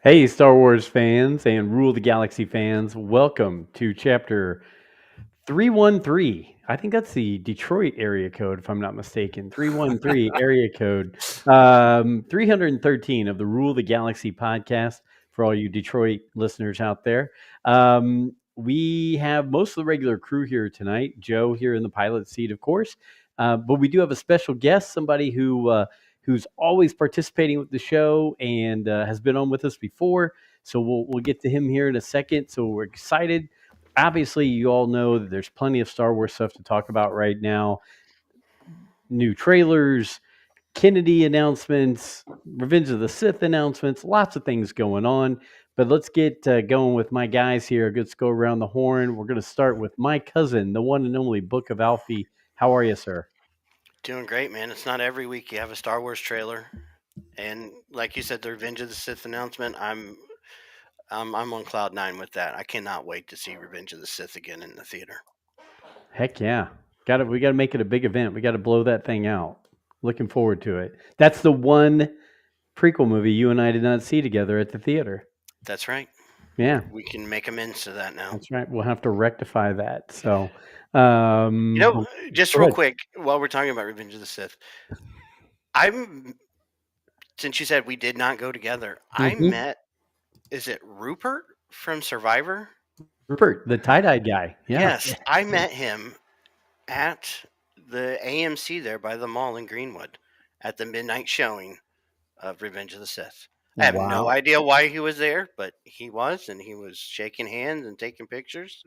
Hey, Star Wars fans and Rule the Galaxy fans, welcome to chapter 313. I think that's the Detroit area code, if I'm not mistaken. 313 area code. 313 of the Rule the Galaxy podcast for all you Detroit listeners out there. We have most of the regular crew here tonight. Joe here in the pilot seat, of course. But we do have a special guest, somebody who's always participating with the show and has been on with us before. So we'll get to him here in a second. So we're excited. Obviously, you all know that there's plenty of Star Wars stuff to talk about right now. New trailers, Kennedy announcements, Revenge of the Sith announcements, lots of things going on. But let's get going with my guys here. Let's go around the horn. We're going to start with my cousin, the one and only Book of Alfie. How are you, sir? Doing great, man. It's not every week you have a Star Wars trailer, and like you said, the Revenge of the Sith announcement. I'm on cloud nine with that. I cannot wait to see Revenge of the Sith again in the theater. Heck yeah. We got to make it a big event. We got to blow that thing out. Looking forward to it. That's the one prequel movie you and I did not see together at the theater. That's right. Yeah, We can make amends to that now. that's right. We'll have to rectify that. So, You know, just go real ahead. quick, while we're talking about Revenge of the Sith, I'm since you said we did not go together, I Mhm. met. Is it Rupert from Survivor? Rupert, the tie-dye guy. Yeah. Yes, I met him at the AMC there by the mall in Greenwood at the midnight showing of Revenge of the Sith. I have no Wow. idea why he was there, but he was, and he was shaking hands and taking pictures,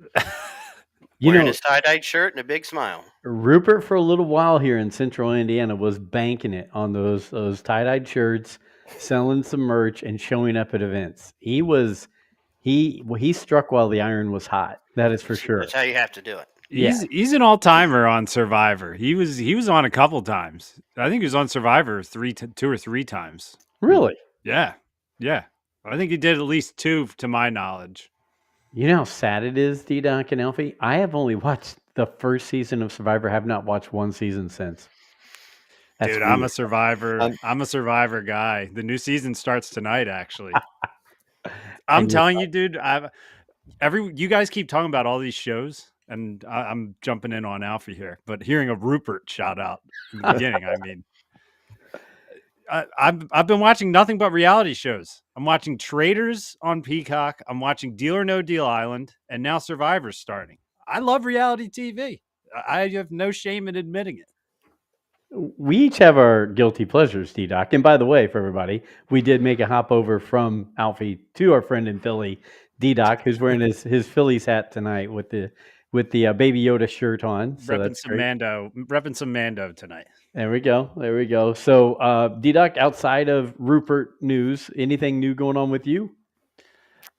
You wearing know, his tie-dyed shirt and a big smile. Rupert for a little while here in Central Indiana was banking it on those tie-dyed shirts, selling some merch and showing up at events. He struck while the iron was hot. That is for That's sure. how you have to do it. Yeah. He's an all timer on Survivor. He was on a couple times. I think he was on Survivor two or three times. Really? Yeah, yeah. I think he did at least two, to my knowledge. You know how sad it is, D-Doc and Alfie? I have only watched the first season of Survivor. I have not watched one season since. That's Dude, I'm a weird. Survivor. I'm- I'm a Survivor guy. The new season starts tonight, actually. I'm And you're telling you, dude. You guys keep talking about all these shows, and I'm jumping in on Alfie here. But hearing a Rupert shout out in the beginning, I mean, I've been watching nothing but reality shows. I'm watching Traders on Peacock. I'm watching Deal or No Deal Island, and now Survivor's starting. I love reality TV. I have no shame in admitting it. we each have our guilty pleasures, D-Doc. And by the way, for everybody, we did make a hop over from Alfie to our friend in Philly, D-Doc, who's wearing his Phillies hat tonight with the Baby Yoda shirt on. So that's great. Repping some Mando tonight. There we go. There we go. So, D-Doc, outside of Rupert news, anything new going on with you?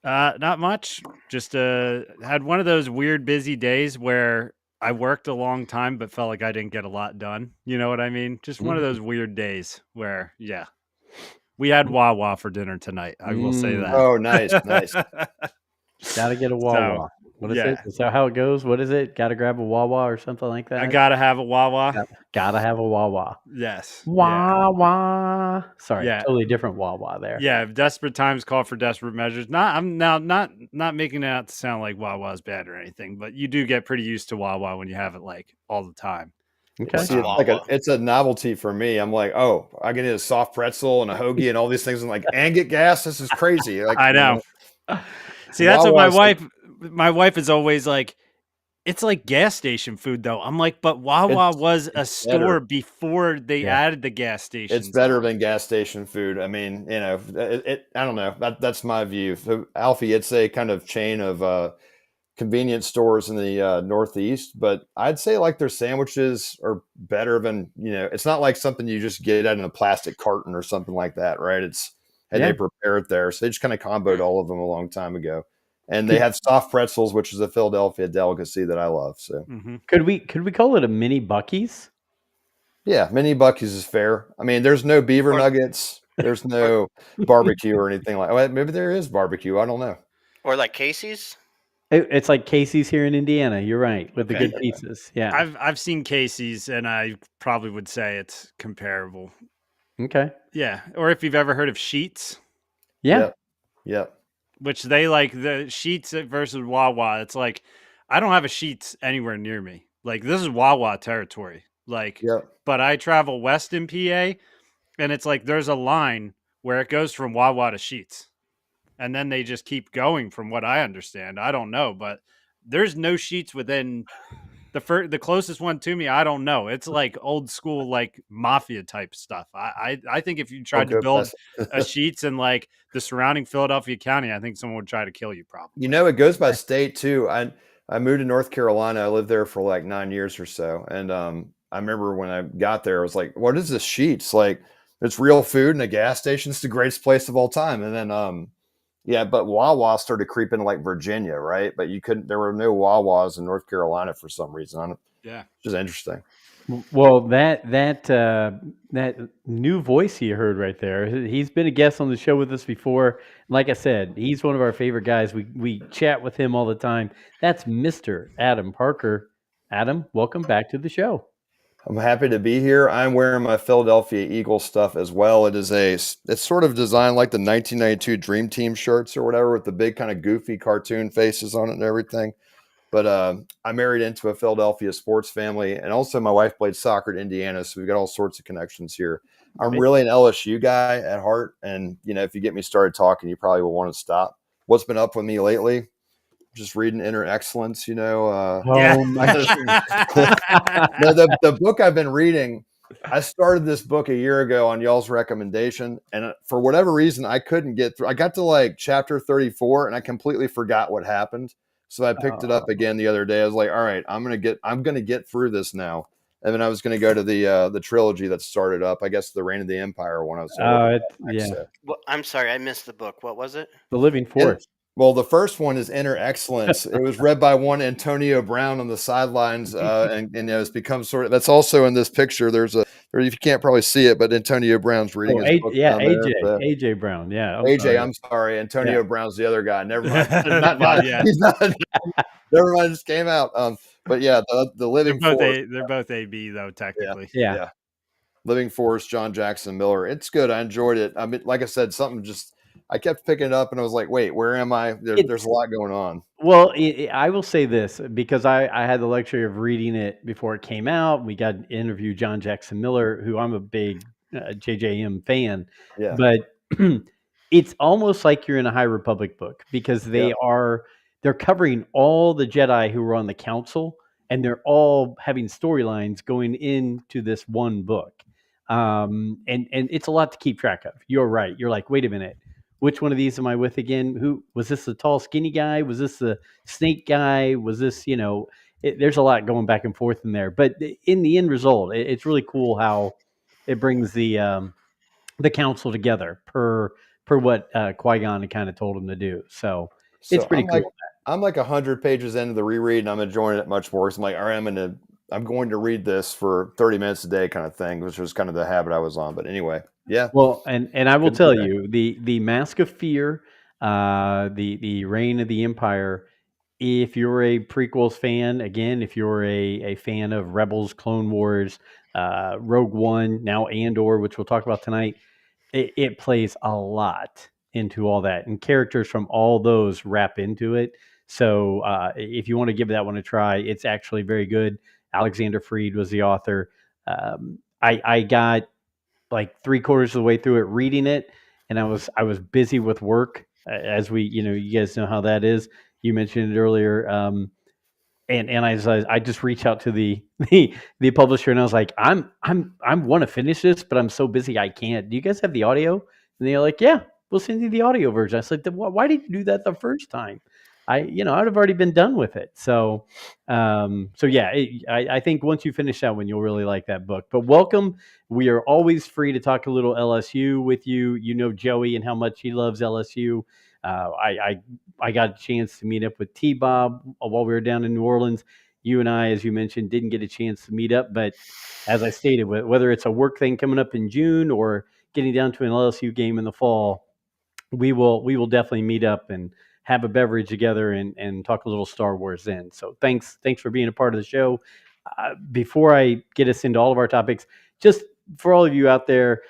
Not much. Just had one of those weird busy days where I worked a long time but felt like I didn't get a lot done. You know what I mean? Just one of those weird days where, yeah. We had Wawa for dinner tonight. I will say that. Oh, nice. Gotta get a Wawa. What is it? Is that how it goes? What is it? Gotta grab a Wawa or something like that? I gotta have a Wawa. Gotta have a Wawa. Yes. Yeah. Wawa. Sorry, Yeah. totally different Wawa there. Yeah, desperate times call for desperate measures. I'm not making it out to sound like Wawa's bad or anything, but you do get pretty used to Wawa when you have it like all the time. Okay. See, it's a novelty for me. I'm like, oh, I can eat a soft pretzel and a hoagie and all these things, and like, and get gas. This is crazy. Like, I know. See, that's what Wawa's my wife is always like. It's like gas station food, though. I'm like, but Wawa was a store better. before they added the gas station. It's better than gas station food. I mean, you know, I don't know. That's my view. So, Alfie, it's a kind of chain of convenience stores in the Northeast, but I'd say like their sandwiches are better than, you know, it's not like something you just get out in a plastic carton or something like that, right? And they prepare it there. So they just kind of comboed all of them a long time ago. And they have soft pretzels, which is a Philadelphia delicacy that I love. So Could we call it a mini Buc-ee's? yeah, mini Buc-ee's is fair. I mean, there's no beaver nuggets, there's no barbecue or anything like. Well, maybe there is barbecue. I don't know. Or like Casey's. It's like Casey's here in Indiana. You're right, with the good pizzas. Yeah. I've seen Casey's, and I probably would say it's comparable. Okay. Yeah, or if you've ever heard of Sheets. Yeah. Yeah. Yep. which they like the Sheetz versus Wawa. It's like, I don't have a Sheetz anywhere near me. Like, this is Wawa territory. Like, Yep. but I travel west in PA, and it's like there's a line where it goes from Wawa to Sheetz, and then they just keep going. From what I understand, I don't know, but there's no Sheetz within the closest one to me. I don't know. It's like old school, like mafia type stuff. I think if you tried to Okay, build a Sheetz in like the surrounding Philadelphia County, I think someone would try to kill you. Probably. You know, it goes by state too. I moved to North Carolina. I lived there for like 9 years or so, and I remember when I got there, I was like, "What is this Sheetz? Like, it's real food and a gas station. It's the greatest place of all time." And then, yeah, but Wawa started creeping to like Virginia, right? But you couldn't. There were no Wawas in North Carolina for some reason. I don't, Yeah. just interesting. Well, that new voice you heard right there, he's been a guest on the show with us before. Like I said, he's one of our favorite guys. We chat with him all the time. That's Mr. Adam Parker. Adam, welcome back to the show. I'm happy to be here. I'm wearing my Philadelphia Eagles stuff as well. It's sort of designed like the 1992 Dream Team shirts or whatever, with the big kind of goofy cartoon faces on it and everything. But I married into a Philadelphia sports family, and also my wife played soccer at Indiana, so we've got all sorts of connections here. I'm really an LSU guy at heart, and if you get me started talking, you probably will want to stop. What's been up with me lately? Just reading Inner Excellence, Oh Yeah. my the book I've been reading. I started this book a year ago on y'all's recommendation, and for whatever reason, I couldn't get through. I got to like chapter 34, and I completely forgot what happened. So I picked it up again the other day. I was like, all right, I'm gonna get through this now. And then I was gonna go to the trilogy that started up. I guess the Reign of the Empire one. I was yeah, Well, I'm sorry, I missed the book. What was it? The Living Force. Well, the first one is Inner Excellence. It was read by one Antonio Brown on the sidelines, and it's become sort of. That's also in this picture. You can't probably see it, but Antonio Brown's reading his book. Yeah, down there. AJ Brown. Yeah, I'm sorry. Antonio Brown's the other guy. Never mind. Yeah. He's not. Never mind. Just came out. But yeah, the Living Force. They're both AB though, technically. Yeah. Living Force, John Jackson Miller. It's good. I enjoyed it. I mean, like I said, I kept picking it up, and I was like, "Wait, where am I?" There's a lot going on. Well, I will say this because I had the luxury of reading it before it came out. We got to interview John Jackson Miller, who I'm a big JJM fan. Yeah. But it's almost like you're in a High Republic book because they're covering all the Jedi who were on the council, and they're all having storylines going into this one book. And it's a lot to keep track of. You're right. You're like, wait a minute. Which one of these am I with again? Who was this? The tall, skinny guy? Was this the snake guy? Was this, there's a lot going back and forth in there. But in the end result, it's really cool how it brings the council together per what Qui-Gon had kind of told him to do. So it's pretty cool. I'm like 100 pages into the reread, and I'm enjoying it much more. So I'm like, all right, I'm going to read this for 30 minutes a day kind of thing, which was kind of the habit I was on. But anyway. Yeah. Well, and I will tell you, the Mask of Fear, the Reign of the Empire, if you're a prequels fan, again, if you're a fan of Rebels, Clone Wars, Rogue One, now Andor, which we'll talk about tonight, it plays a lot into all that, and characters from all those wrap into it. So if you want to give that one a try, it's actually very good. Alexander Freed was the author. I got like 3/4 of the way through it reading it, and I was busy with work, as we, you guys know how that is. You mentioned it earlier, and I just reached out to the publisher, and I was like, I want to finish this, but I'm so busy I can't. Do you guys have the audio? And they're like, yeah, we'll send you the audio version. I said, why did you do that the first time? I'd have already been done with it. So, yeah, I think once you finish that one, you'll really like that book. But welcome. We are always free to talk a little LSU with you. You know Joey and how much he loves LSU. I got a chance to meet up with T-Bob while we were down in New Orleans. You and I, as you mentioned, didn't get a chance to meet up. But as I stated, whether it's a work thing coming up in June or getting down to an LSU game in the fall, we will definitely meet up and have a beverage together and talk a little Star Wars then. So thanks for being a part of the show. Before I get us into all of our topics, just for all of you out there,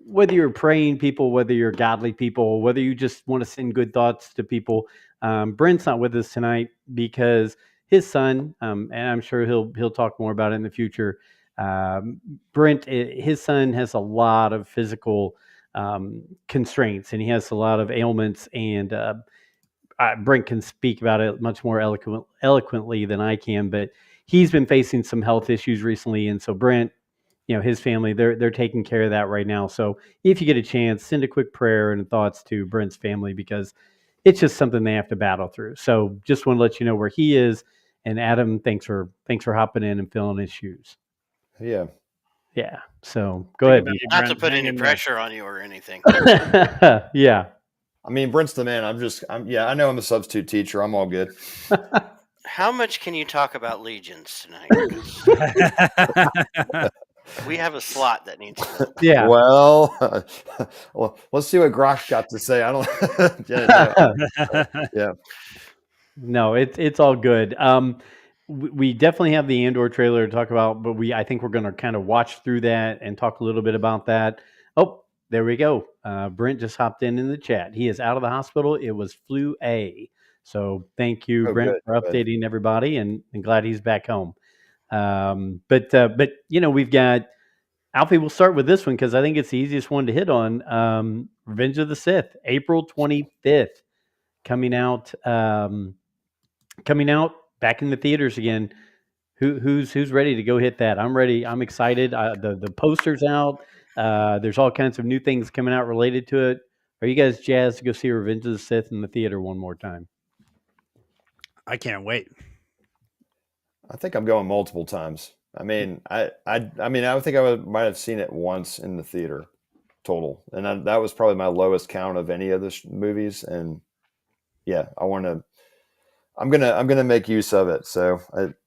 whether you're praying people, whether you're godly people, whether you just want to send good thoughts to people. Brent's not with us tonight because his son, and I'm sure he'll talk more about it in the future. Brent, his son has a lot of physical constraints, and he has a lot of ailments, and Brent can speak about it much more eloquently than I can. But he's been facing some health issues recently, and so Brent, his family, they're taking care of that right now. So if you get a chance, send a quick prayer and thoughts to Brent's family because it's just something they have to battle through. So just want to let you know where he is. And Adam, thanks for hopping in and filling his shoes. Yeah. Yeah. So go ahead. Not to put any pressure on you or anything. Yeah. I mean, Brent's the man. I know I'm a substitute teacher. I'm all good. How much can you talk about Legions tonight? We have a slot that needs to. Yeah. Well, let's see what Grosh got to say. I don't. Yeah. No, it's all good. We definitely have the Andor trailer to talk about, but I think we're going to kind of watch through that and talk a little bit about that. Oh, there we go. Brent just hopped in the chat. He is out of the hospital. It was flu A. So thank you, Brent, for updating everybody, and glad he's back home. But we've got Alfie. We'll start with this one because I think it's the easiest one to hit on. Revenge of the Sith, April 25th, coming out. Coming out back in the theaters again. Who's ready to go hit that? I'm ready. I'm excited. The poster's out. There's all kinds of new things coming out related to it. Are you guys jazzed to go see Revenge of the Sith in the theater one more time? I can't wait. I think I'm going multiple times. I mean, I think I might have seen it once in the theater total, and that was probably my lowest count of any of the movies. And yeah, I'm gonna make use of it. So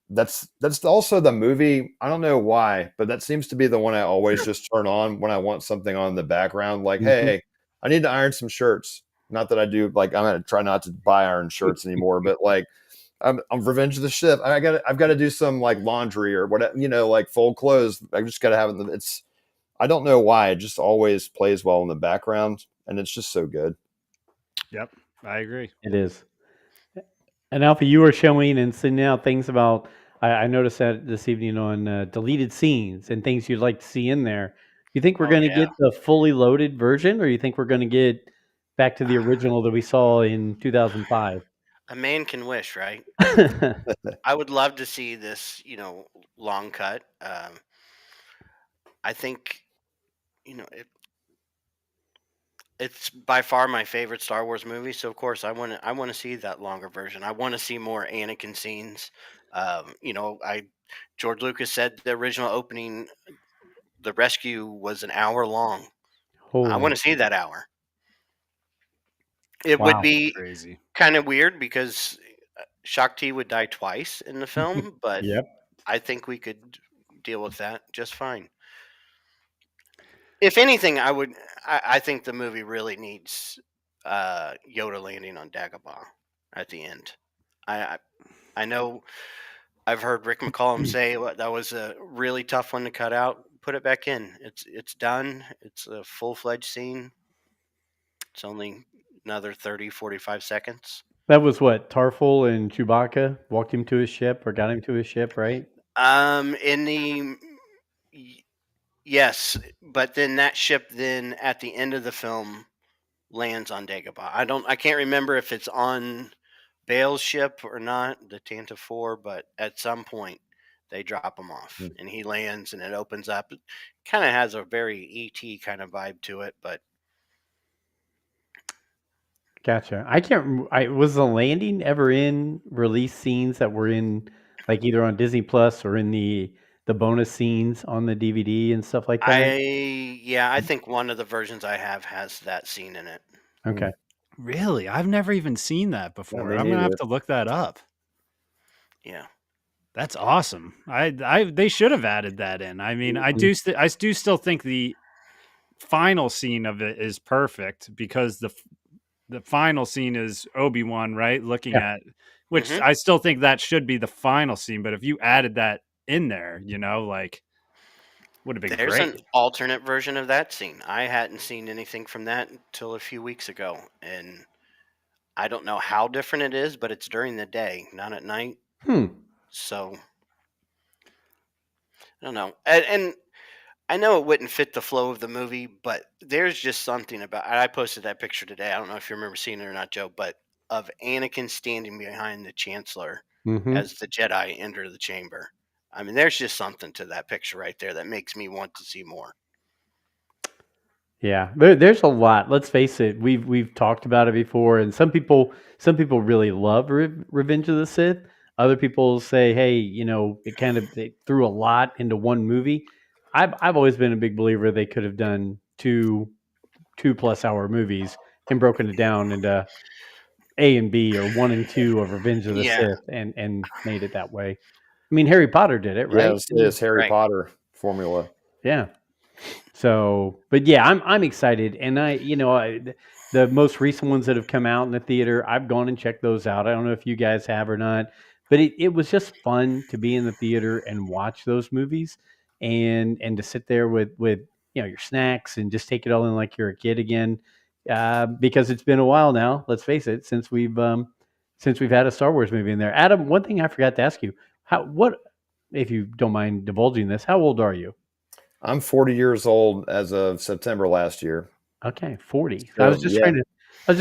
that's also the movie. I don't know why, but that seems to be the one I always just turn on when I want something on in the background. Like, hey, I need to iron some shirts. Not that I do. Like, I'm gonna try not to buy iron shirts anymore. But like, I'm Revenge of the Sith. I've got to do some like laundry or whatever. Like fold clothes. I just got to have it. It's. I don't know why. It just always plays well in the background, and it's just so good. Yep, I agree. It is. And Alfie, you were showing and sending out things about. I noticed that this evening on deleted scenes and things you'd like to see in there. You think we're going to get the fully loaded version, or you think we're going to get back to the original that we saw in 2005? A man can wish, right? I would love to see this, long cut. I think, it's by far my favorite Star Wars movie. So of course I want to see that longer version. I want to see more Anakin scenes. George Lucas said the original opening, the rescue, was an hour long. I want to see that hour. It would be crazy, kind of weird because Shaak Ti would die twice in the film, but I think we could deal with that just fine. If anything, I think the movie really needs Yoda landing on Dagobah at the end. I know I've heard Rick McCallum say that was a really tough one to cut out. Put it back in. It's done. It's a full-fledged scene. It's only another 30, 45 seconds. That was what Tarful and Chewbacca walked him to his ship or got him to his ship, right? Yes, but then that ship at the end of the film lands on Dagobah. I can't remember if it's on Bale's ship or not, the Tantive 4, but at some point they drop him off and he lands and it opens up. It kind of has a very E.T. kind of vibe to it, but Gotcha. Was the landing ever in release scenes that were in like either on Disney Plus or in the bonus scenes on the DVD and stuff like that? I think one of the versions I have has that scene in it. Okay. Really? I've never even seen that before. I'm gonna have to look that up. Yeah. That's awesome. They should have added that in. I mean, I do still think the final scene of it is perfect because the final scene is Obi-Wan, right? Looking at which I still think that should be the final scene, but if you added that in there, like Would have been There's an great. alternate version of that scene. I hadn't seen anything from that until a few weeks ago, and I don't know how different it is, but it's during the day, not at night. Hmm. So I don't know. And I know it wouldn't fit the flow of the movie, but there's just something about. I posted that picture today. I don't know if you remember seeing it or not, Joe, but of Anakin standing behind the Chancellor Mm-hmm. as the Jedi enter the chamber. I mean, there's just something to that picture right there that makes me want to see more. Yeah, there's a lot. Let's face it. We've talked about it before, and some people really love Revenge of the Sith. Other people say, hey, they threw a lot into one movie. I've always been a big believer they could have done two plus hour movies and broken it down into A and B or one and two of Revenge of the Yeah, Sith and made it that way. I mean, Harry Potter did it, Yeah, right? it's Harry right. Potter formula. Yeah. So, but yeah, I'm excited, and the most recent ones that have come out in the theater, I've gone and checked those out. I don't know if you guys have or not, but it was just fun to be in the theater and watch those movies, and to sit there with your snacks and just take it all in like you're a kid again, because it's been a while now. Let's face it, since we've had a Star Wars movie in there. Adam, one thing I forgot to ask you, what if you don't mind divulging this? How old are you? I'm 40 years old as of September last year. Okay, 40. I So was just yeah,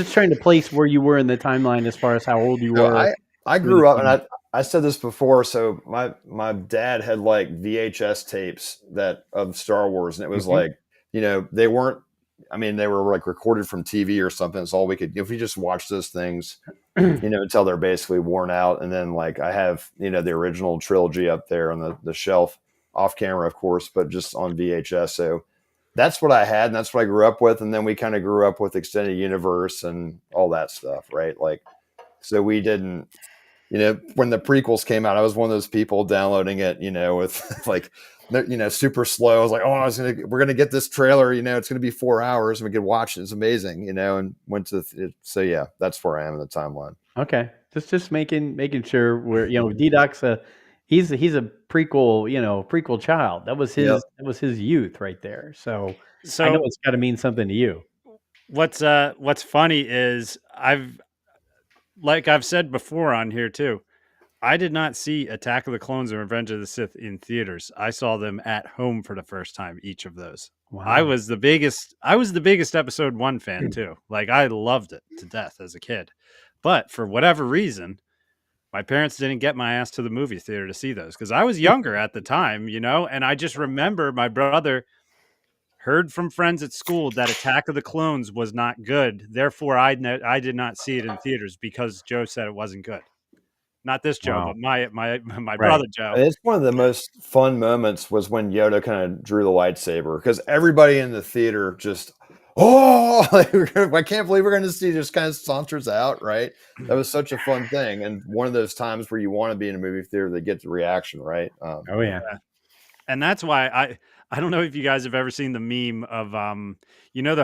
trying to place where you were in the timeline as far as how old you so were I when it grew up, came and out. I said this before. So my dad had like VHS tapes that of Star Wars, and it was Mhm. like, they weren't. I mean, they were like recorded from TV or something. It's all we could. If we just watch those things, until they're basically worn out, and then like I have the original trilogy up there on the shelf, off camera, of course, but just on VHS. So that's what I had, and that's what I grew up with. And then we kind of grew up with Extended Universe and all that stuff, right? Like, so we didn't, when the prequels came out, I was one of those people downloading it, with like, super slow. I was like, oh, we're gonna get this trailer, it's gonna be 4 hours, and we could watch it. It's amazing, and went to. So yeah, that's where I am in the timeline. Okay, just making sure we're D-Doc's he's a prequel child. Yep. That was his youth right there. So I know So it's got to mean something to you. what's funny is I've said before on here too. I did not see Attack of the Clones and Revenge of the Sith in theaters. I saw them at home for the first time, each of those. I Wow. was the biggest episode 1 fan too. Like I loved it to death as a kid. But for whatever reason, my parents didn't get my ass to the movie theater to see those because I was younger at the time, and I just remember my brother heard from friends at school that Attack of the Clones was not good. Therefore, I did not see it in theaters because Joe said it wasn't good. Not this Joe, Wow. but my Right. brother Joe. It's one of the most fun moments was when Yoda kind of drew the lightsaber, because everybody in the theater just, oh, I can't believe we're going to see, just kind of saunters out, right? That was such a fun thing, and one of those times where you want to be in a movie theater that gets the reaction, right? Oh yeah. And that's why I don't know if you guys have ever seen the meme of the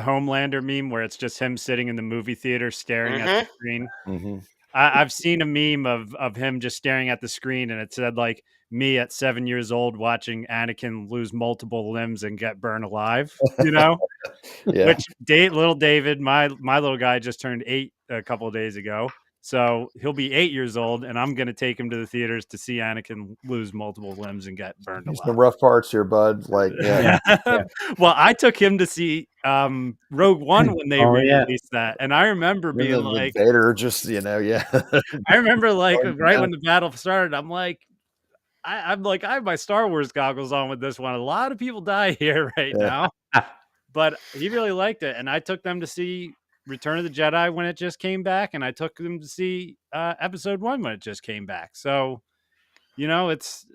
Homelander meme where it's just him sitting in the movie theater staring at the Mm-hmm. screen. Mm-hmm. I've seen a meme of him just staring at the screen, and it said like me at 7 years old watching Anakin lose multiple limbs and get burned alive. Yeah. Which little David, my little guy, just turned 8 a couple of days ago. So he'll be 8 years old, and I'm going to take him to the theaters to see Anakin lose multiple limbs and get burned There's some alive. rough parts here, bud. Like, yeah. Yeah. Well, I took him to see Rogue One when they Oh yeah. re-released that, and I remember being The like, Vader just, yeah. I remember like Going right down. when the battle started, I'm like, I'm like, I have my Star Wars goggles on with this one. A lot of people die here right Yeah. now, but he really liked it, and I took them to see Return of the Jedi when it just came back, and I took them to see Episode 1 when it just came back. So, it's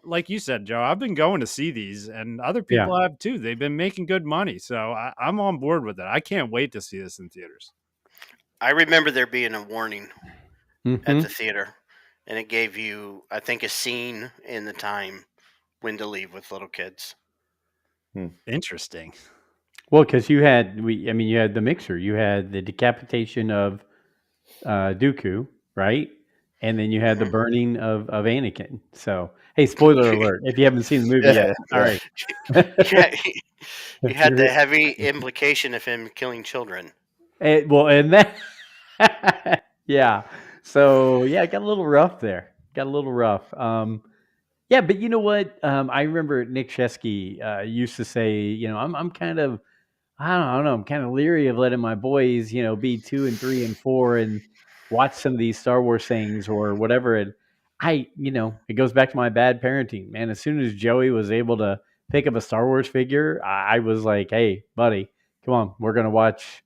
like you said, Joe. I've been going to see these, and other Yeah. people have too. They've been making good money, so I'm on board with it. I can't wait to see this in theaters. I remember there being a warning at Mhm. the theater, and it gave you, I think, a scene in the time when to leave with little kids. Interesting. Well, because you had you had the mixer. You had the decapitation of Dooku, right? and then you had the burning of Anakin. So, hey, spoiler alert if you haven't seen the movie Yeah, yet. All right. Yeah, you had the heavy implication of him killing children. And that, yeah. So yeah, it got a little rough there. Got a little rough. Yeah, but you know what? I remember Nick Shesky used to say, I'm kind of, I don't know, I'm kind of leery of letting my boys, be 2 and 3 and 4 and watch some of these Star Wars things or whatever. And it goes back to my bad parenting, man. As soon as Joey was able to pick up a Star Wars figure, I was like, hey, buddy, come on, we're gonna watch,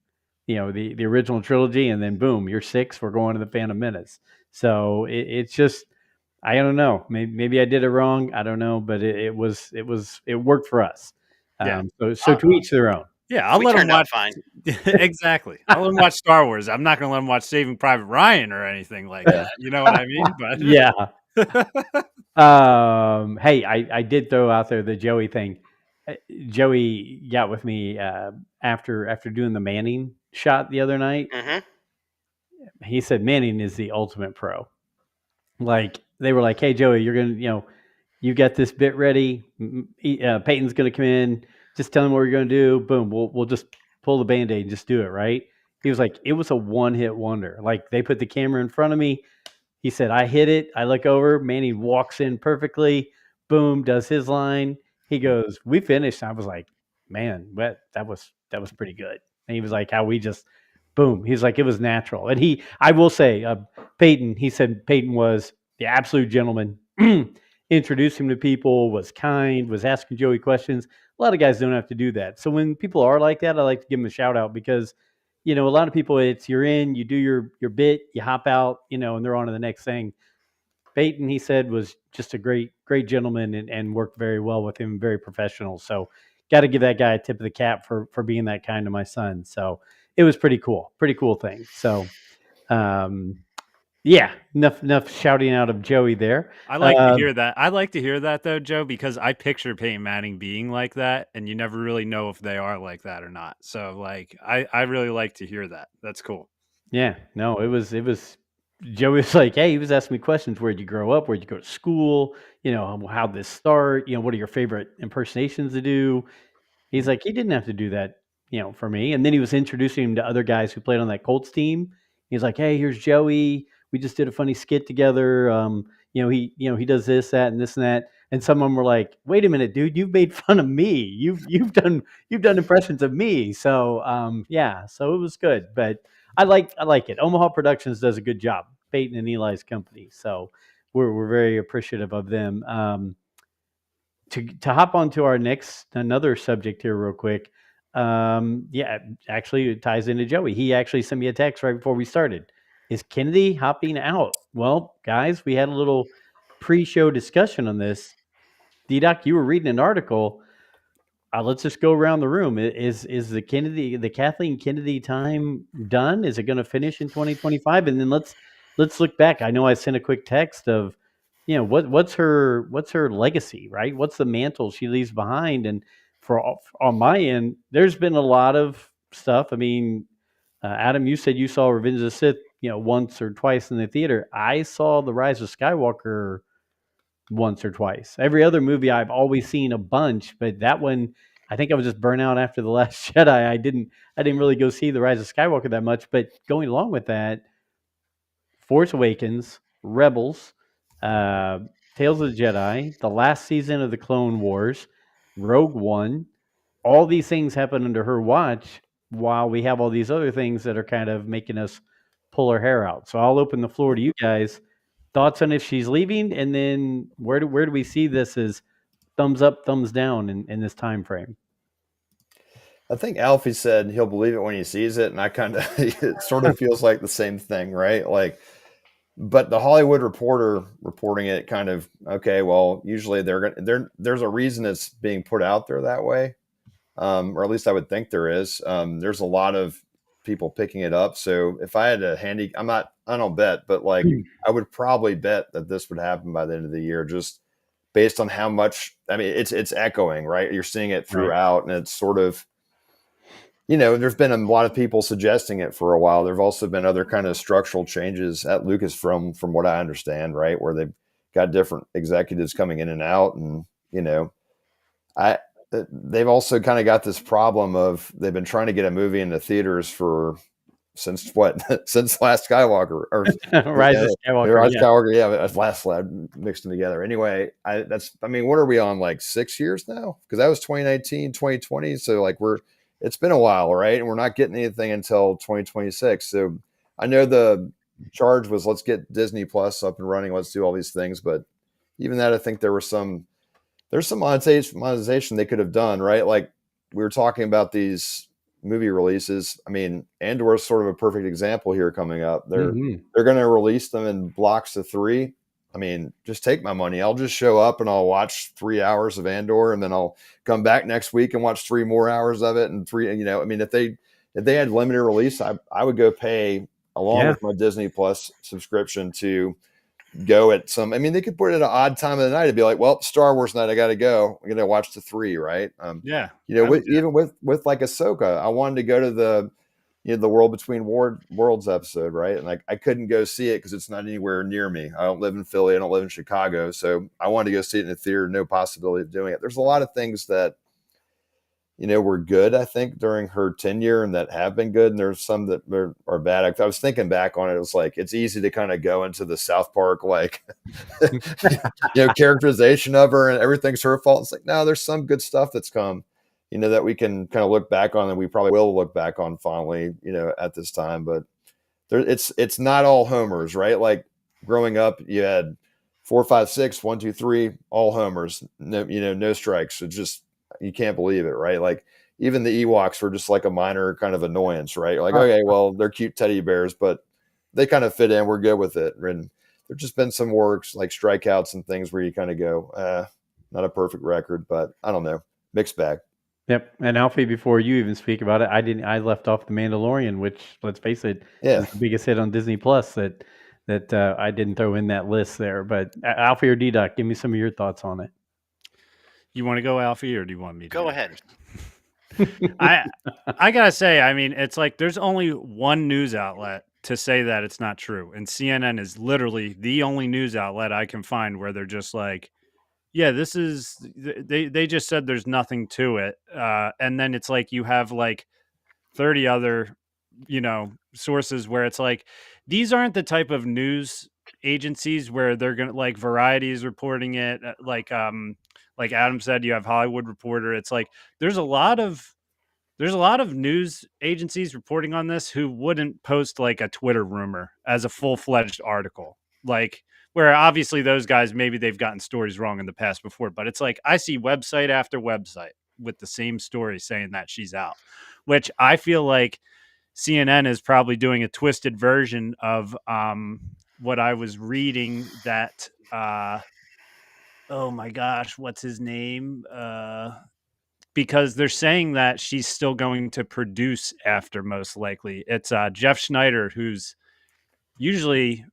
the original trilogy, and then boom, you're 6, we're going to the Phantom Menace. So it's just, I don't know. Maybe I did it wrong. I don't know, but it worked for us. Yeah. So to each their own. Yeah, I'll We let them turned out watch. fine. Exactly. I'll let them watch Star Wars. I'm not going to let them watch Saving Private Ryan or anything like that. You know what I mean? But Yeah. Hey, I did throw out there the Joey thing. Joey got with me after doing the Manning shot the other night. Hmm. He said Manning is the ultimate pro. Like they were like, "Hey Joey, you're gonna, you got this bit ready. Peyton's gonna come in. Just tell him what you're gonna do. Boom, we'll just pull the Band-Aid and just do it, right?" He was like, "It was a one-hit wonder. Like they put the camera in front of me. He said, I hit it. I look over. Manny walks in perfectly. Boom, does his line. He goes, we finished. I was like, man, that was pretty good. And he was like, how we just, boom. He's like, it was natural. And I will say, Peyton, he said Peyton was the absolute gentleman. Introduced him to people, was kind, was asking Joey questions. A lot of guys don't have to do that. So when people are like that, I like to give them a shout out because a lot of people, it's you're in, you do your bit, you hop out, and they're on to the next thing. Peyton, he said, was just a great gentleman and worked very well with him, very professional. So got to give that guy a tip of the cap for being that kind to my son. So it was pretty cool thing. So yeah, enough shouting out of Joey there. I like to hear that. I like to hear that though, Joe, because I picture Peyton Manning being like that, and you never really know if they are like that or not. So, like, I really like to hear that. That's cool. Yeah, no, it was Joey was like, hey, he was asking me questions. Where'd you grow up? Where'd you go to school? How'd this start? What are your favorite impersonations to do? He's like, he didn't have to do that, for me. And then he was introducing him to other guys who played on that Colts team. He's like, hey, here's Joey. We just did a funny skit together. He does this, that, and this and that. And some of them were like, wait a minute, dude, you've made fun of me. You've done impressions of me. So yeah, so it was good. But I like it. Omaha Productions does a good job. Peyton and Eli's company. So we're very appreciative of them. To hop onto our another subject here real quick. Yeah, actually it ties into Joey. He actually sent me a text right before we started. Is Kennedy hopping out? Well, guys, we had a little pre-show discussion on this. D-Doc, you were reading an article. Let's just go around the room. Is the Kathleen Kennedy time done? Is it going to finish in 2025? And then let's look back. I know I sent a quick text of, what's her legacy, right? What's the mantle she leaves behind? And on my end, there's been a lot of stuff. I mean, Adam, you said you saw Revenge of the Sith, once or twice in the theater. I saw The Rise of Skywalker once or twice. Every other movie I've always seen a bunch, but that one, I think I was just burnt out after The Last Jedi. I didn't really go see The Rise of Skywalker that much. But going along with that, Force Awakens, Rebels, Tales of the Jedi, the last season of the Clone Wars, Rogue One, all these things happen under her watch while we have all these other things that are kind of making us pull our hair out. So I'll open the floor to you guys. Thoughts on if she's leaving, and then where do we see this as thumbs up, thumbs down in this time frame? I think Alfie said he'll believe it when he sees it, and I kind of it sort of feels like the same thing, right? Like, but the Hollywood Reporter reporting it kind of okay. Well, usually there's a reason it's being put out there that way, or at least I would think there is. There's a lot of people picking it up. So if I had a I don't bet, but like I would probably bet that this would happen by the end of the year, just based on how much. I mean, it's echoing, right? You're seeing it throughout, and it's sort of there's been a lot of people suggesting it for a while. There've also been other kind of structural changes at Lucasfilm, from what I understand, right, where they've got different executives coming in and out, and I they've also kind of got this problem of they've been trying to get a movie into theaters since what since Last Skywalker or Rise of Skywalker. Rise Yeah. Skywalker, yeah, Last Lab mixed them together. Anyway, I mean, what are we on, like 6 years now? Because that was 2019, 2020, so like it's been a while, right? And we're not getting anything until 2026. So I know the charge was, let's get Disney Plus up and running, let's do all these things, but even that, I think there's some monetization they could have done, right? Like we were talking about these movie releases. I mean, Andor is sort of a perfect example here coming up. They're going to release them in blocks of 3. I mean, just take my money. I'll just show up and I'll watch 3 hours of Andor, and then I'll come back next week and watch 3 more hours of it. And I mean, if they had limited release, I would go pay along with my Disney Plus subscription to go at some. I mean, they could put it at an odd time of the night and be like, well, Star Wars night, I got to go. I'm going to watch the 3, right? Yeah. Even with like Ahsoka, I wanted to go to the World Between Worlds episode, right? And like I couldn't go see it because it's not anywhere near me. I don't live in Philly. I don't live in Chicago. So I wanted to go see it in the theater. No possibility of doing it. There's a lot of things that were good, I think, during her tenure, and that have been good. And there's some that are bad. I was thinking back on it. It was like, it's easy to kind of go into the South Park, like, characterization of her and everything's her fault. It's like, no, there's some good stuff that's come, that we can kind of look back on, and we probably will look back on fondly, at this time. But it's not all homers, right? Like growing up, you had 4, 5, 6, 1, 2, 3, all homers, no strikes. It just, you can't believe it, right? Like even the Ewoks were just like a minor kind of annoyance, right? Like, okay, well, they're cute teddy bears, but they kind of fit in. We're good with it. And there's just been some works like strikeouts and things where you kind of go, not a perfect record, but I don't know, mixed bag. Yep. And Alfie, before you even speak about it, I left off The Mandalorian, which, let's face it, is the biggest hit on Disney Plus that I didn't throw in that list there. But Alfie or D-Doc, give me some of your thoughts on it. You want to go, Alfie, or do you want me to go ahead? I gotta say, I mean, it's like there's only one news outlet to say that it's not true, and CNN is literally the only news outlet I can find where they're just like, yeah, this is, they just said there's nothing to it, and then it's like you have like 30 other sources where it's like, these aren't the type of news agencies where they're gonna, like, Variety is reporting it, like Adam said, you have Hollywood Reporter. It's like there's a lot of news agencies reporting on this who wouldn't post like a Twitter rumor as a full-fledged article. Like, where obviously those guys, maybe they've gotten stories wrong in the past before, but it's like I see website after website with the same story saying that she's out, which I feel like CNN is probably doing a twisted version of what I was reading that oh my gosh, what's his name? Because they're saying that she's still going to produce after, most likely. It's Jeff Schneider, he's usually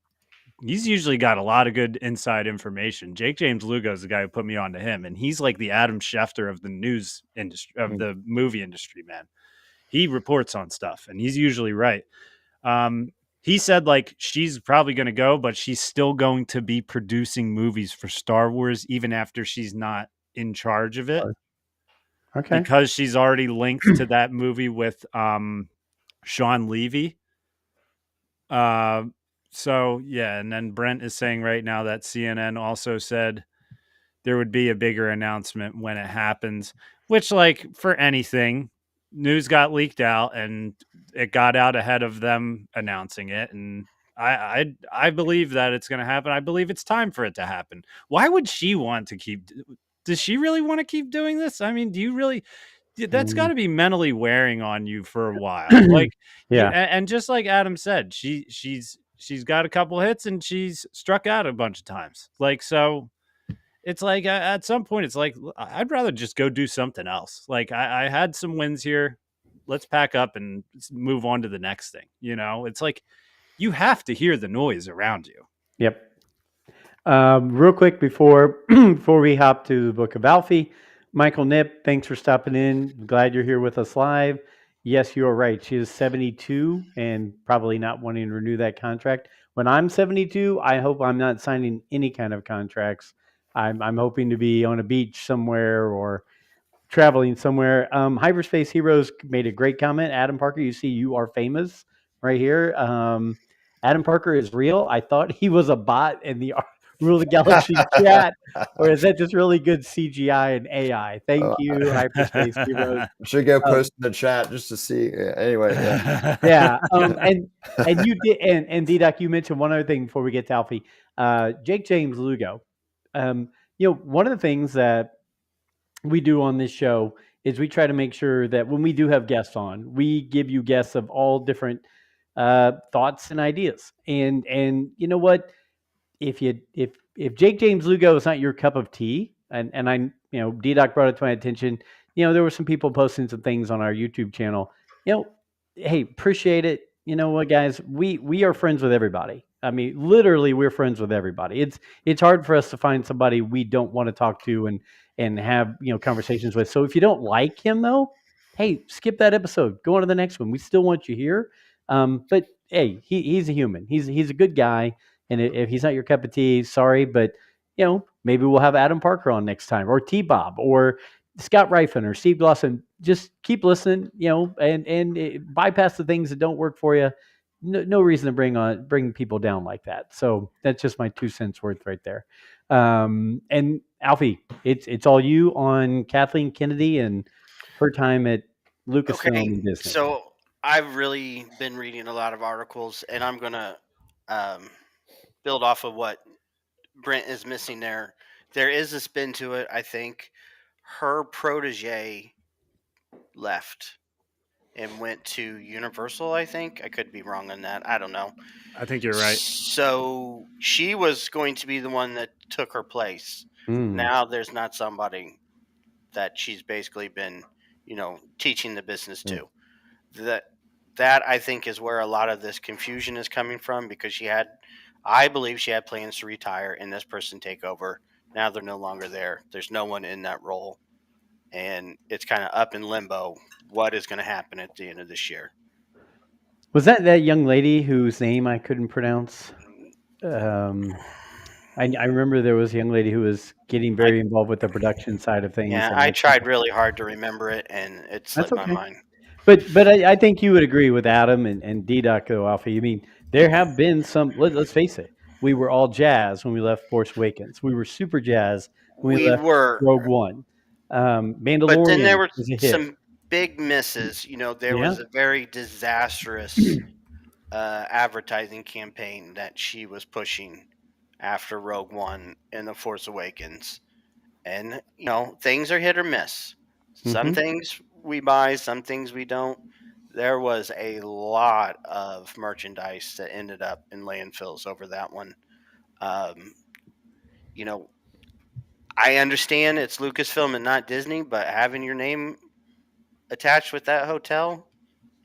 got a lot of good inside information. Jake James Lugo is the guy who put me on to him, and he's like the Adam Schefter of the news industry, of the movie industry, man. He reports on stuff, and he's usually right. He said, like, she's probably going to go, but she's still going to be producing movies for Star Wars even after she's not in charge of it. Okay. Because she's already linked to that movie with Sean Levy. So, yeah, and then Brent is saying right now that CNN also said there would be a bigger announcement when it happens, which, like, for anything, news got leaked out and it got out ahead of them announcing it, and I believe that it's going to happen. I believe it's time for it to happen. Why would she want to keep? Does she really want to keep doing this? I mean, do you really? That's got to be mentally wearing on you for a while. Like, yeah, and just like Adam said, she's got a couple hits and she's struck out a bunch of times. Like, so. It's like at some point, it's like, I'd rather just go do something else. Like, I had some wins here. Let's pack up and move on to the next thing. It's like you have to hear the noise around you. Yep. Real quick before we hop to the Book of Alfie, Michael Knipp, thanks for stopping in. Glad you're here with us live. yes, you are right. She is 72 and probably not wanting to renew that contract. When I'm 72, I hope I'm not signing any kind of contracts. I'm hoping to be on a beach somewhere or traveling somewhere. Hyperspace Heroes made a great comment. Adam Parker, you see, you are famous right here. Adam Parker is real. I thought he was a bot in the Rule of the Galaxy chat, or is that just really good CGI and AI? Thank you, Hyperspace Heroes. Should go Um, post in the chat just to see. Yeah, anyway, yeah. yeah, and you did, and D-Doc, you mentioned one other thing before we get to Alfie. Jake James Lugo. One of the things that we do on this show is we try to make sure that when we do have guests on, we give you guests of all different thoughts and ideas. And you know what? If Jake James Lugo is not your cup of tea, and I D-Doc brought it to my attention. There were some people posting some things on our YouTube channel. Hey, appreciate it. You know what, guys? We are friends with everybody. I mean, literally, we're friends with everybody. It's hard for us to find somebody we don't want to talk to and have conversations with. So if you don't like him, though, hey, skip that episode. Go on to the next one. We still want you here. But hey, he's a human. He's a good guy. And if he's not your cup of tea, sorry, but maybe we'll have Adam Parker on next time, or T Bob, or Scott Rifen, or Steve Glosson. Just keep listening, and bypass the things that don't work for you. No reason to bring people down like that. So that's just my 2 cents worth right there. And Alfie, it's all you on Kathleen Kennedy and her time at Lucasfilm Okay, and Disney. so I've really been reading a lot of articles, and I'm gonna build off of what Brent is missing there. There is a spin to it. I think her protege left and went to Universal. I think I could be wrong on that. I don't know. I think you're right. So she was going to be the one that took her place. Now there's not somebody that she's basically been, teaching the business to. That I think is where a lot of this confusion is coming from, because I believe she had plans to retire and this person take over. Now they're no longer there. There's no one in that role, and it's kind of up in limbo. What is going to happen at the end of this year? Was that young lady whose name I couldn't pronounce? I remember there was a young lady who was getting very involved with the production side of things. Yeah, and I tried really hard to remember it, and it slipped That's okay. my mind. But I think you would agree with Adam and D-Doc, though, Alfie. I mean, there have been some. Let's face it. We were all jazzed when we left Force Awakens. We were super jazzed when we left Rogue One. Mandalorian, but then there were was a hit. some big misses. There was a very disastrous advertising campaign that she was pushing after Rogue One and The Force Awakens. And, things are hit or miss. Some things we buy, some things we don't. There was a lot of merchandise that ended up in landfills over that one. I understand it's Lucasfilm and not Disney, but having your name attached with that hotel